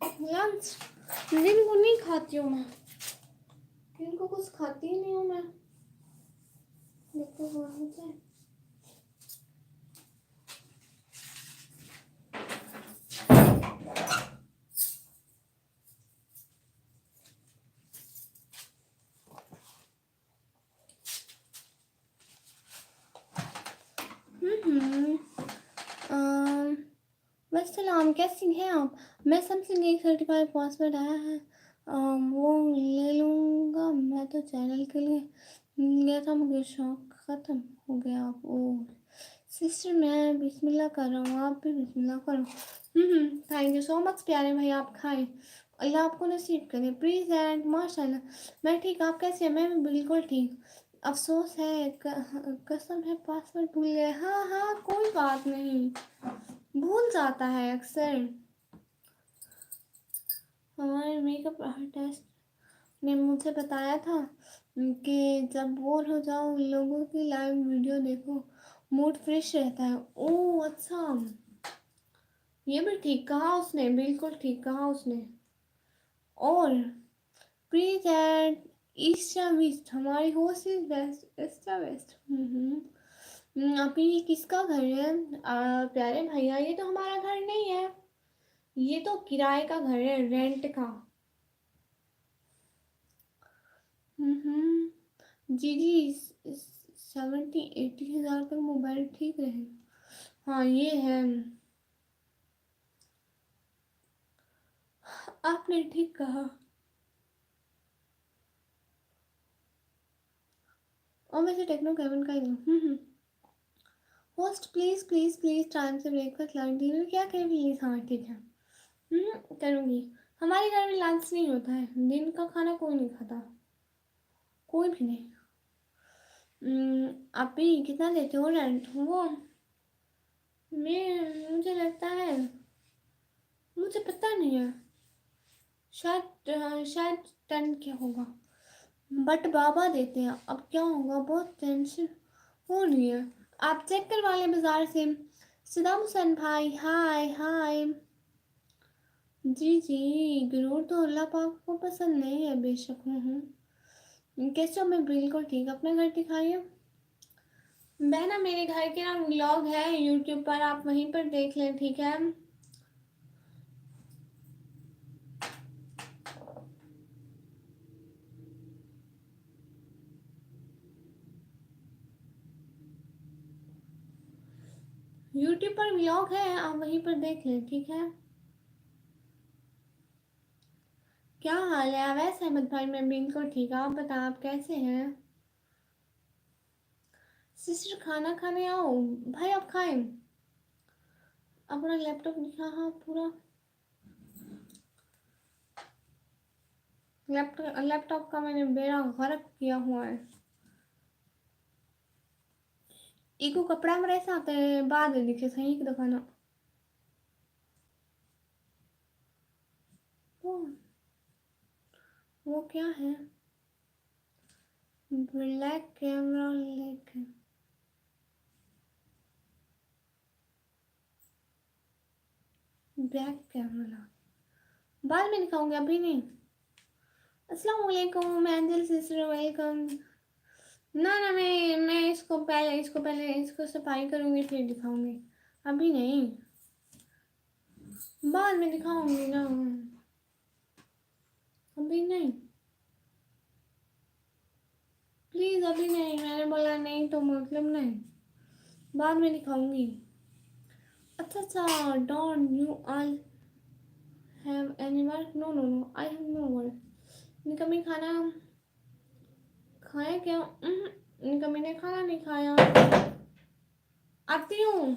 लंच दिन को नहीं खाती हूँ मैं, दिन को कुछ खाती ही नहीं हूँ मैं। देखो मुझे बस सलाम, कैसी हैं आप? मैं समथिंग एक सर्टिफाइड पासवर्ड आया है, वो ले लूँगा। मैं तो चैनल के लिए लिया था, मुझे शौक ख़त्म हो गया। आप ओ सिस्टर, मैं बिस्मिल्लाह कर रहा हूँ, आप भी बिस्मिल्लाह करो। थैंक यू सो मच प्यारे भाई, आप खाएं, अल्लाह आपको नसीब करे। प्लीज़ एंड माशाल्लाह। मैं ठीक, आप कैसे हैं? मैं भी बिल्कुल ठीक। अफसोस है, कसम है पासवर्ड भूल गए। हाँ हाँ, कोई बात नहीं, भूल जाता है अक्सर। हमारे मेकअप आर्टिस्ट ने मुझे बताया था कि जब बोर हो जाओ लोगों की लाइव वीडियो देखो, मूड फ्रेश रहता है। ओह अच्छा, ये भी ठीक कहा उसने, बिल्कुल ठीक कहा उसने। और प्लीज एंड ईस्टा वेस्ट, हमारी होस्ट इज बेस्ट, ईस्टा वेस्ट। अभी ये किसका घर है? प्यारे भैया, ये तो हमारा घर नहीं है, ये तो किराए का घर है, रेंट का। जी जी, 70-80 हज़ार तक मोबाइल ठीक रहे। हाँ ये है, आपने ठीक कहा। और वैसे टेक्नो केवन का ही host, please please please time से ब्रेकफास्ट लंच डिनर क्या करें प्लीज। हाँ ठीक है, करूँगी। हमारे घर में लंच नहीं होता है, दिन का खाना कोई नहीं खाता, कोई भी नहीं। आप भी कितना देते हो रेंट? वो मैं, मुझे लगता है, मुझे पता नहीं है, शायद 10 क्या होगा, बट बाबा देते हैं। अब क्या होगा, बहुत टेंशन हो रही है। आप चेक करवा लें बाजार से। सदाम हुसैन भाई, हाय हाय। जी जी, गुरूर तो अल्लाह पाक को पसंद नहीं है, बेशक। कैसे हो? मैं बिल्कुल ठीक, अपना घर दिखाइए। बहना, मेरे घर के ना व्लॉग है यूट्यूब पर, आप वहीं पर देख लें, ठीक है। यूट्यूब पर व्लॉग है, आप वहीं पर देख लें, ठीक है। क्या हाल है अवैस अहमद भाई? मैं बिल्कुल ठीक, आप बताएं, आप कैसे हैं? सिस्टर खाना खाने आओ। भाई आप खाएं, अपना लैपटॉप दिखा। हाँ पूरा लैपटॉप का मैंने बेड़ा गर्क किया हुआ है। इको कपड़ा में ऐसा आता है, बाद में दिखे सही एक दफा ना। वो वो क्या है? ब्लैक कैमरा लेके ब्लैक कैमरा बाद में दिखाऊंगी, अभी नहीं। अस्सलाम वालेकुम एंजल सिस्टर, वेलकम। ना मैं इसको सफाई करूंगी फिर दिखाऊंगी, अभी नहीं, बाद में दिखाऊंगी ना, अभी नहीं, प्लीज अभी नहीं, मैंने बोला नहीं तो मतलब नहीं, बाद में दिखाऊंगी। अच्छा अच्छा, don't you all have any work? No no no, I have no work. Incoming खाना खाया क्या? इनकमिंग ने खाना नहीं खाया, आती हूँ।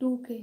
2K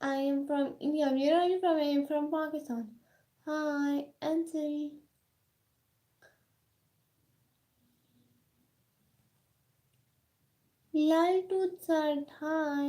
I am from India. Where are you from? I am from Pakistan. Hi, Anjali. Laltu Chad, hi.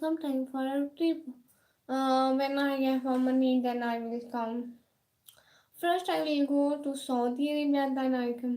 sometime for a trip. When I get home money, then I will come. First, I will go to Saudi Arabia, then I can.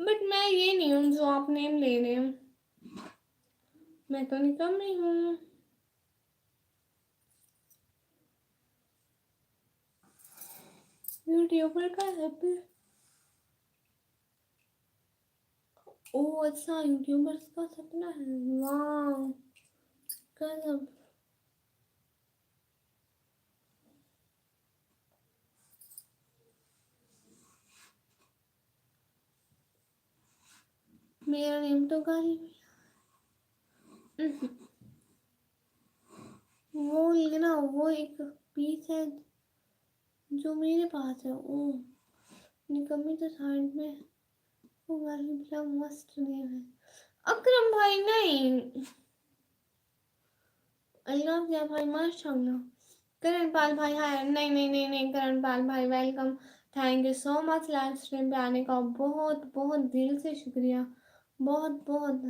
But मैं ये नहीं हूँ जो आप name ले रहे हो, मैं तो निकम्मी हूँ। यूट्यूबर का हैप्पी। ओह अच्छा, यूट्यूबर्स का सपना है, वाह गजब। मेरा नेम तो गाली वो लेना, वो एक पीस है जो मेरे पास है। ओ निकम्मी तो साइड में, वो गाली बड़ा मस्त नेम है। अकरम भाई नहीं, अल्लाह या भाई माशाल्लाह। करण पाल भाई हाय, नहीं नहीं नहीं नहीं, करण पाल भाई welcome, thank you so much live stream पे आने का, बहुत बहुत दिल से शुक्रिया, बहुत बहुत।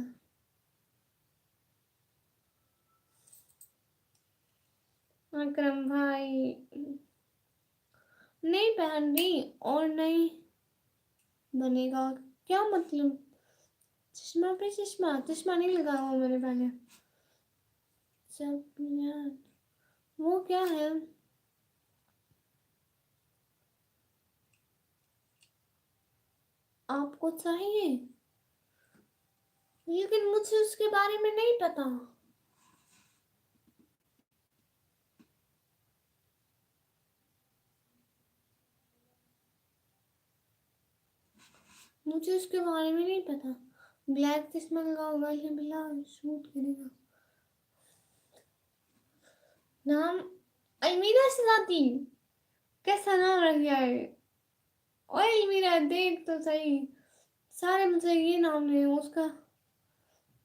अकरम भाई नहीं पहन रही और नहीं बनेगा, क्या मतलब? चश्मा पे चश्मा, चश्मा नहीं लगाया हुआ मैंने पहले। सब यार वो क्या है? आपको चाहिए, लेकिन मुझे उसके बारे में नहीं पता। मुझे उसके बारे में नहीं पता। ब्लैक चश्मा लगाऊंगा, ये बिल्ला शूट करेगा। नाम अलमीरा सजाती, कैसा नाम रख गया है? ओए अलमीरा देख तो सही, सारे मुझे ये नाम नहीं, उसका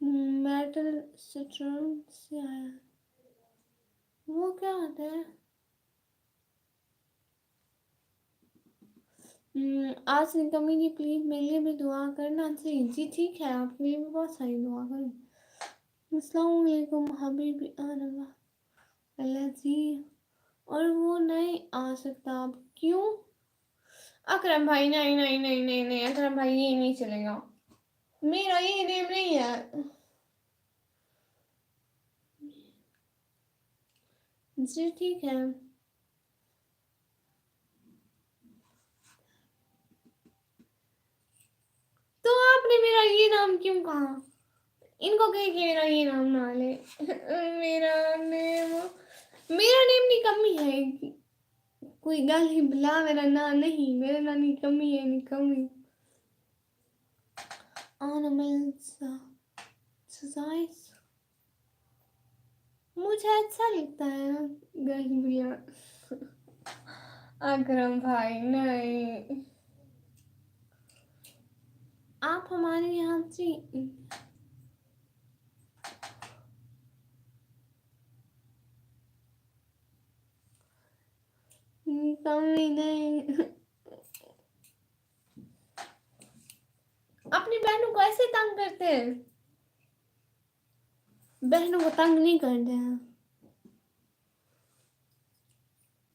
मेटल स्ट्रम से आया, वो क्या होता है? आज निकम्मी जी प्लीज मेरे लिए भी दुआ करना। जी ठीक है, आपके लिए भी बहुत सारी दुआ करूँ। अस्सलाम वालेकुम हबीबी अल्लाह जी। और वो नहीं आ सकता अब, क्यों? अकरम भाई नहीं नहीं नहीं नहीं नहीं, अकरम भाई ये नहीं चलेगा, मेरा ये नेम नहीं है। जी ठीक है, तो आपने मेरा ये नाम क्यों कहा? इनको कहे कि मेरा ये नाम ना ले। मेरा नेम, मेरा नेम निकम्मी है, कोई गाली बुला मेरा ना नहीं, मेरा ना निकम्मी है, निकम्मी। सजाइस मुझे अच्छा लगता है गाली बुला। अकरम भाई नहीं, आप हमारे यहाँ से कमी नहीं। अपनी बहनों को ऐसे तंग करते हैं, बहनों को तंग नहीं करते हैं।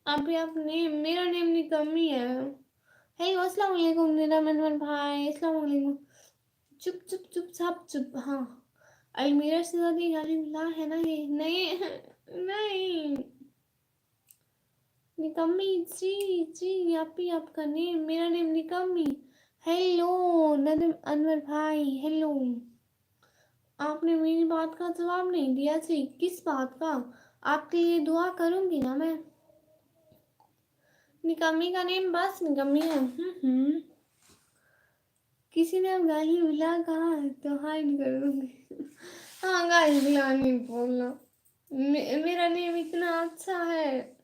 अभी आपने मेरा नेम निकम्मी है। हेलो अस्सलाम वालेकुम मेरा मनवर भाई, अस्सलाम वालेकुम। चुप चुप चुप सब चुप, हाँ। अलमीरा से ज्यादा गाली मिला है ना ये, नहीं नहीं निकम्मी जी जी, आप ही आपका नेम, मेरा नेम निकम्मी। हेलो नदम अनवर भाई, हेलो। आपने मेरी बात का जवाब नहीं दिया जी, किस बात का? आपके लिए दुआ करूंगी ना मैं। निकम्मी का नेम बस निकम्मी है। किसी ने गाली मिला कहा है तो हाइड कर दूंगी। हाँ गाली मिला नहीं बोलना, मेरा नेम इतना अच्छा है,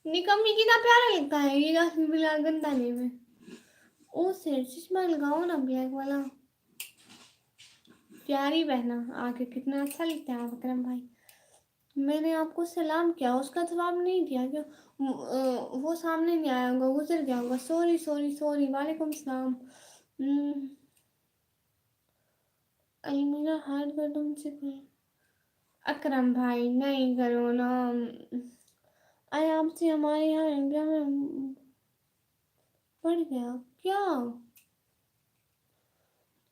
निकम्मी कितना प्यारा लगता है, ये गाली मिला गंदा नेम है। ओ सिर चश्मा लगाओ ना ब्लैक वाला, प्यारी बहना आगे कितना अच्छा लगता है अकरम भाई। मैंने आपको सलाम किया, उसका जवाब नहीं दिया, क्यों? वो सामने नहीं आया होगा, गुजर गया होगा, सॉरी सॉरी सॉरी, वालेकुम सलाम। अलमीरा हार्ड कर दो मुझे कोई। अकरम भाई नहीं करो ना, अरे आपसे हमारे यहाँ इंडिया में बढ़ गया क्या?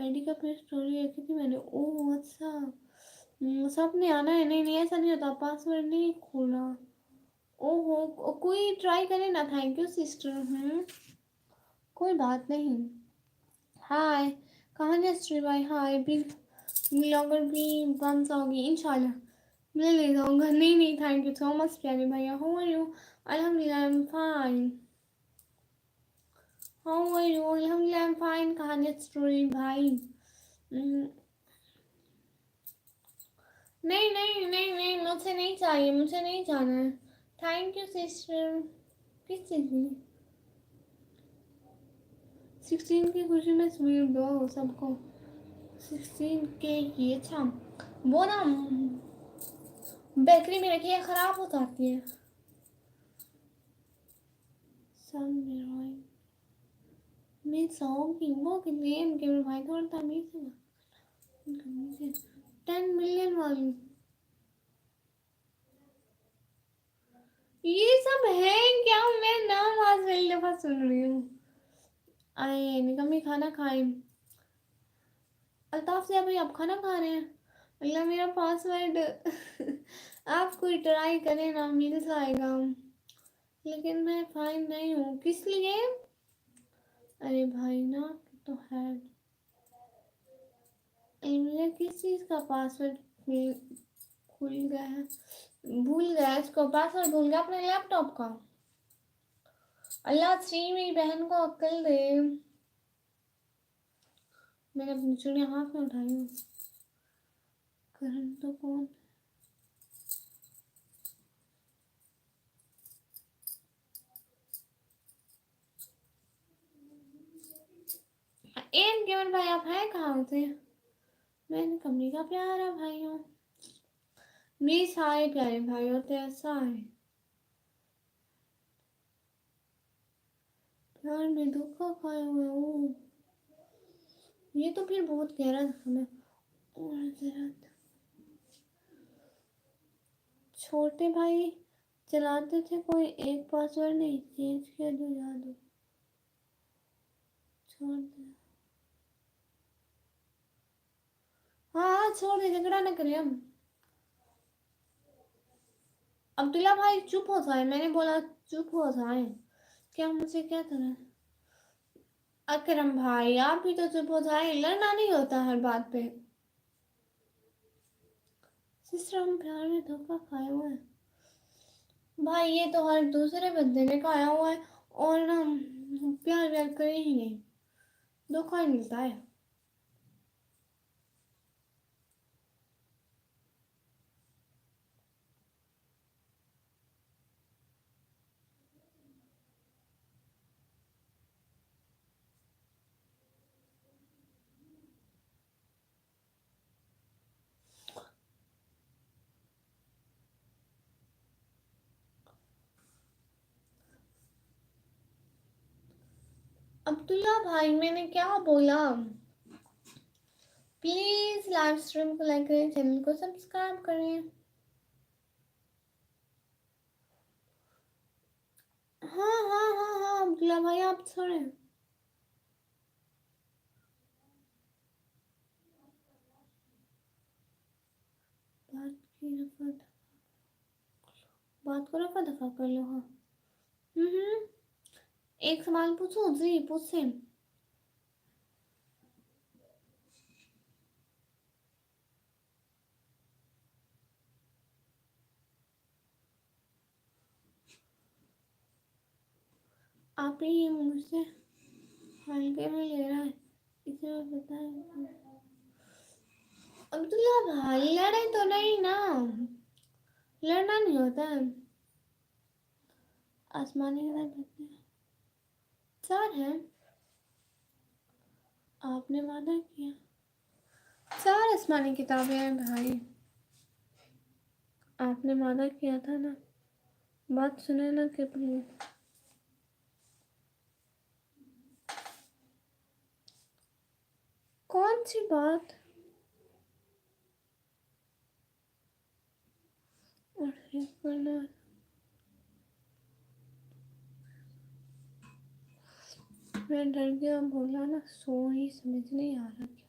आईडी का फिर स्टोरी रखी थी मैंने। ओह अच्छा। सब ने आना है। नहीं नहीं ऐसा नहीं होता, पासवर्ड नहीं खोलना। ओहो, कोई ट्राई करे ना। Thank you sister. कोई बात नहीं। हाय, कहाँ है श्री भाई? हाय भी ब्लॉगर भी बन जाओगी इंशाल्लाह। मैं ले जाऊंगा। नहीं नहीं, थैंक यू सो मच प्यारे भैया। How are you? अल्हम्दुलिल्लाह I am fine. How are you? अल्हम्दुलिल्लाह आई एम फाइन। कहाँ है स्टोरी भाई? हम्म, नहीं नहीं नहीं नहीं, मुझे नहीं चाहिए, मुझे नहीं जाना है। Thank you sister. किस चीज़ की? 16 की खुशी में स्वीट दो सबको। 16 के ये अच्छा। वो ना बेकरी में रखी है, ख़राब हो जाती है। सब मेरा मैं सौंगी वो कि गेम के भाई थोड़ा तमीज़ से बात। 10 मिलियन वाली ये सब है क्या? मैं नाम आज पहली दफा सुन रही हूँ। आए निकम्मी, खाना खाए। अल्ताफ से अभी आप खाना खा रहे हैं? अल्लाह मेरा पासवर्ड आप कोई ट्राई करें ना, मिल जाएगा। लेकिन मैं फाइन नहीं हूँ। किस लिए? अरे भाई ना तो है। मुझे किस चीज़ का पासवर्ड खुल गया है, भूल गया। इसको पासवर्ड भूल गया अपने लैपटॉप का। अल्लाह श्री मेरी बहन को अक्ल दे। मैंने अपनी चुड़िया हाथ में उठाई हूँ। करण तो कौन? एम केवल भाई आप हैं कहाँ होते? मैंने कमरी का प्यारा भाई हूँ। मेरे सारे प्यारे भाई होते हैं सारे। प्यार में दुख का खाए हुए हूँ। ये तो फिर बहुत गहरा जख्म है। और जरा छोटे भाई चलाते थे, कोई एक पासवर्ड नहीं चेंज किया जो याद हो। छोड़ दे। हाँ छोड़ दे, झगड़ा न करें हम। अब्दुल्ला भाई चुप हो जाए, मैंने बोला चुप हो जाए। क्या मुझे क्या तरह? अकरम भाई आप भी तो चुप हो जाए, लड़ना नहीं होता हर बात पे। सिस्टर हम प्यार में धोखा खाए हुए हैं भाई, ये तो हर दूसरे बंदे ने खाया हुआ है। और ना प्यार व्यार करे ही नहीं, धोखा ही मिलता है। अब्दुल्ला भाई मैंने क्या बोला? प्लीज लाइव स्ट्रीम को लाइक करें, चैनल को सब्सक्राइब करें। हाँ हाँ हाँ हाँ अब्दुल्ला भाई आप छोड़े। बात की रफा बात को रफा दफा कर लो। हाँ हम्म। एक सवाल पूछो जी, पूछे। आप ही मुझसे हल्के में ले रहा है, इसे मैं बता। अब्दुल्ला भाई लड़े तो नहीं ना, लड़ना नहीं होता है। आसमानी के साथ लगते हैं। चार है। आपने वादा किया। चार आसमानी किताबें हैं भाई, आपने वादा किया था ना। बात सुने ना कि प्लीज। कौन सी बात? और एक करना। मैं डर गया, बोला ना सो ही समझ नहीं आ रहा क्या।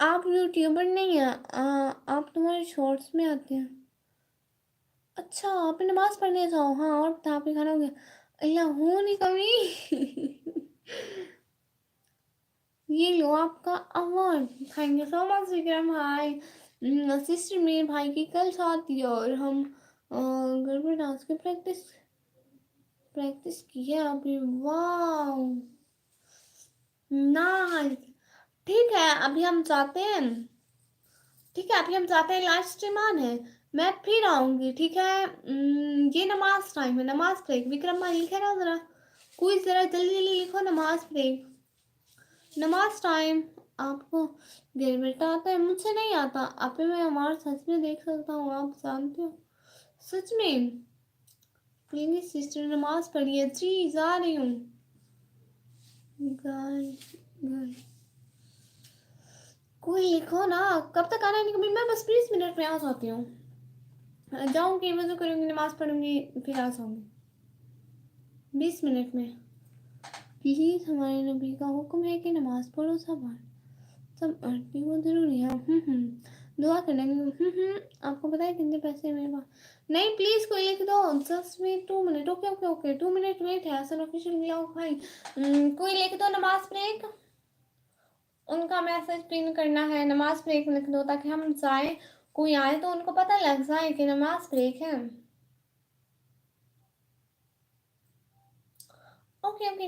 आप यूट्यूबर नहीं हैं, आप तुम्हारे शॉर्ट्स में आते हैं। अच्छा, आप नमाज पढ़ने जाओ। हाँ, और बता, आपने खाना हो गया? अल्लाह हो नहीं कमी। ये लो आपका award. Thank you so much Vikram भाई। सिस्टर मेरे भाई की कल शादी है और हम घर पर डांस की प्रैक्टिस प्रैक्टिस की है अभी। वाह, नाइस। ठीक है, अभी हम जाते हैं। ठीक है, अभी हम जाते हैं, लाइव स्ट्रीम ऑन है। मैं फिर आऊंगी, ठीक है। ये नमाज टाइम है, नमाज ब्रेक। विक्रम भाई लिखे ना जरा, कोई जरा जल्दी जल्दी लिखो, नमाज ब्रेक, नमाज टाइम। आपको देर बेटा आता है, मुझसे नहीं आता। आप मैं हमारा सच में देख सकता हूँ, आप जानते हो। सच में प्लीज सिस्टर नमाज पढ़िए जी, जा रही हूँ। कोई लिखो ना, कब तक आना है? नहीं, मैं बस 20 मिनट में आ जाती हूँ। जाऊँगी, वजू करूँगी, नमाज पढ़ूंगी, फिर आ जाऊँगी 20 मिनट में। प्लीज हमारे नबी का हुक्म है कि नमाज पढ़ो सब आरती वो जरूरी है। दुआ करना। आपको पता है कितने पैसे मेरे पास? नहीं, प्लीज कोई लिख दो। Just wait 2 minute. Okay okay okay, 2 minute wait है। हसन ऑफिशियल मिलाओ भाई। कोई लिख दो नमाज ब्रेक। उनका मैसेज पिन करना है, नमाज ब्रेक लिख दो ताकि हम जाए, कोई आए तो उनको पता लग जाए कि नमाज ब्रेक है। Okay okay.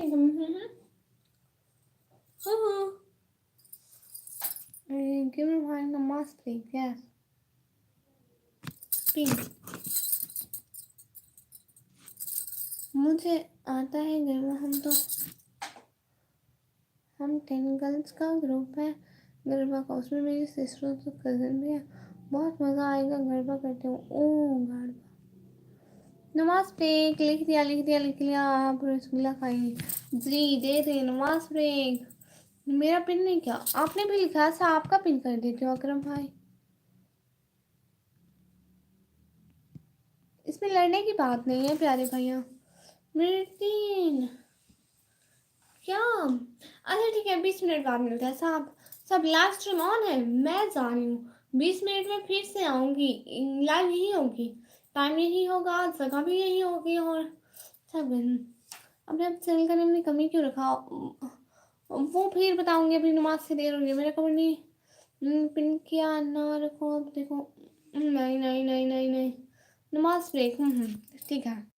give me भाई नमाज ब्रेक, यस प्लीज। मुझे आता है गरबा। हम 10 गर्ल्स का ग्रुप है गरबा का, उसमें मेरी सिस्टर तो कज़न भी है। बहुत मज़ा आएगा, गरबा करते हो। ओ गरबा, नमाज ब्रेक लिख लिया। आप रसगुल्ला खाइए जी, दे दे नमाज ब्रेक। मेरा पिन नहीं, क्या आपने भी लिखा था? आपका पिन कर देती हूँ अकरम भाई। इसमें लड़ने की बात नहीं है प्यारे भैया। मेरे 3 क्या? अच्छा ठीक है, 20 मिनट बाद मिलते हैं। सब लाइव स्ट्रीम ऑन है, मैं जा रही हूँ। 20 मिनट में फिर से आऊँगी, लाइव यही होगी, टाइम यही होगा, जगह भी यही होगी, और सब। अपने आप चैनल का नेम कमी क्यों रखा? वो फिर बताऊँगी, अभी नमाज से देर हो रही है। मेरा कमर नहीं पिन किया ना रखो, अब देखो। नहीं नहीं नहीं नहीं नहीं, नमाज ब्रेक। ठीक है।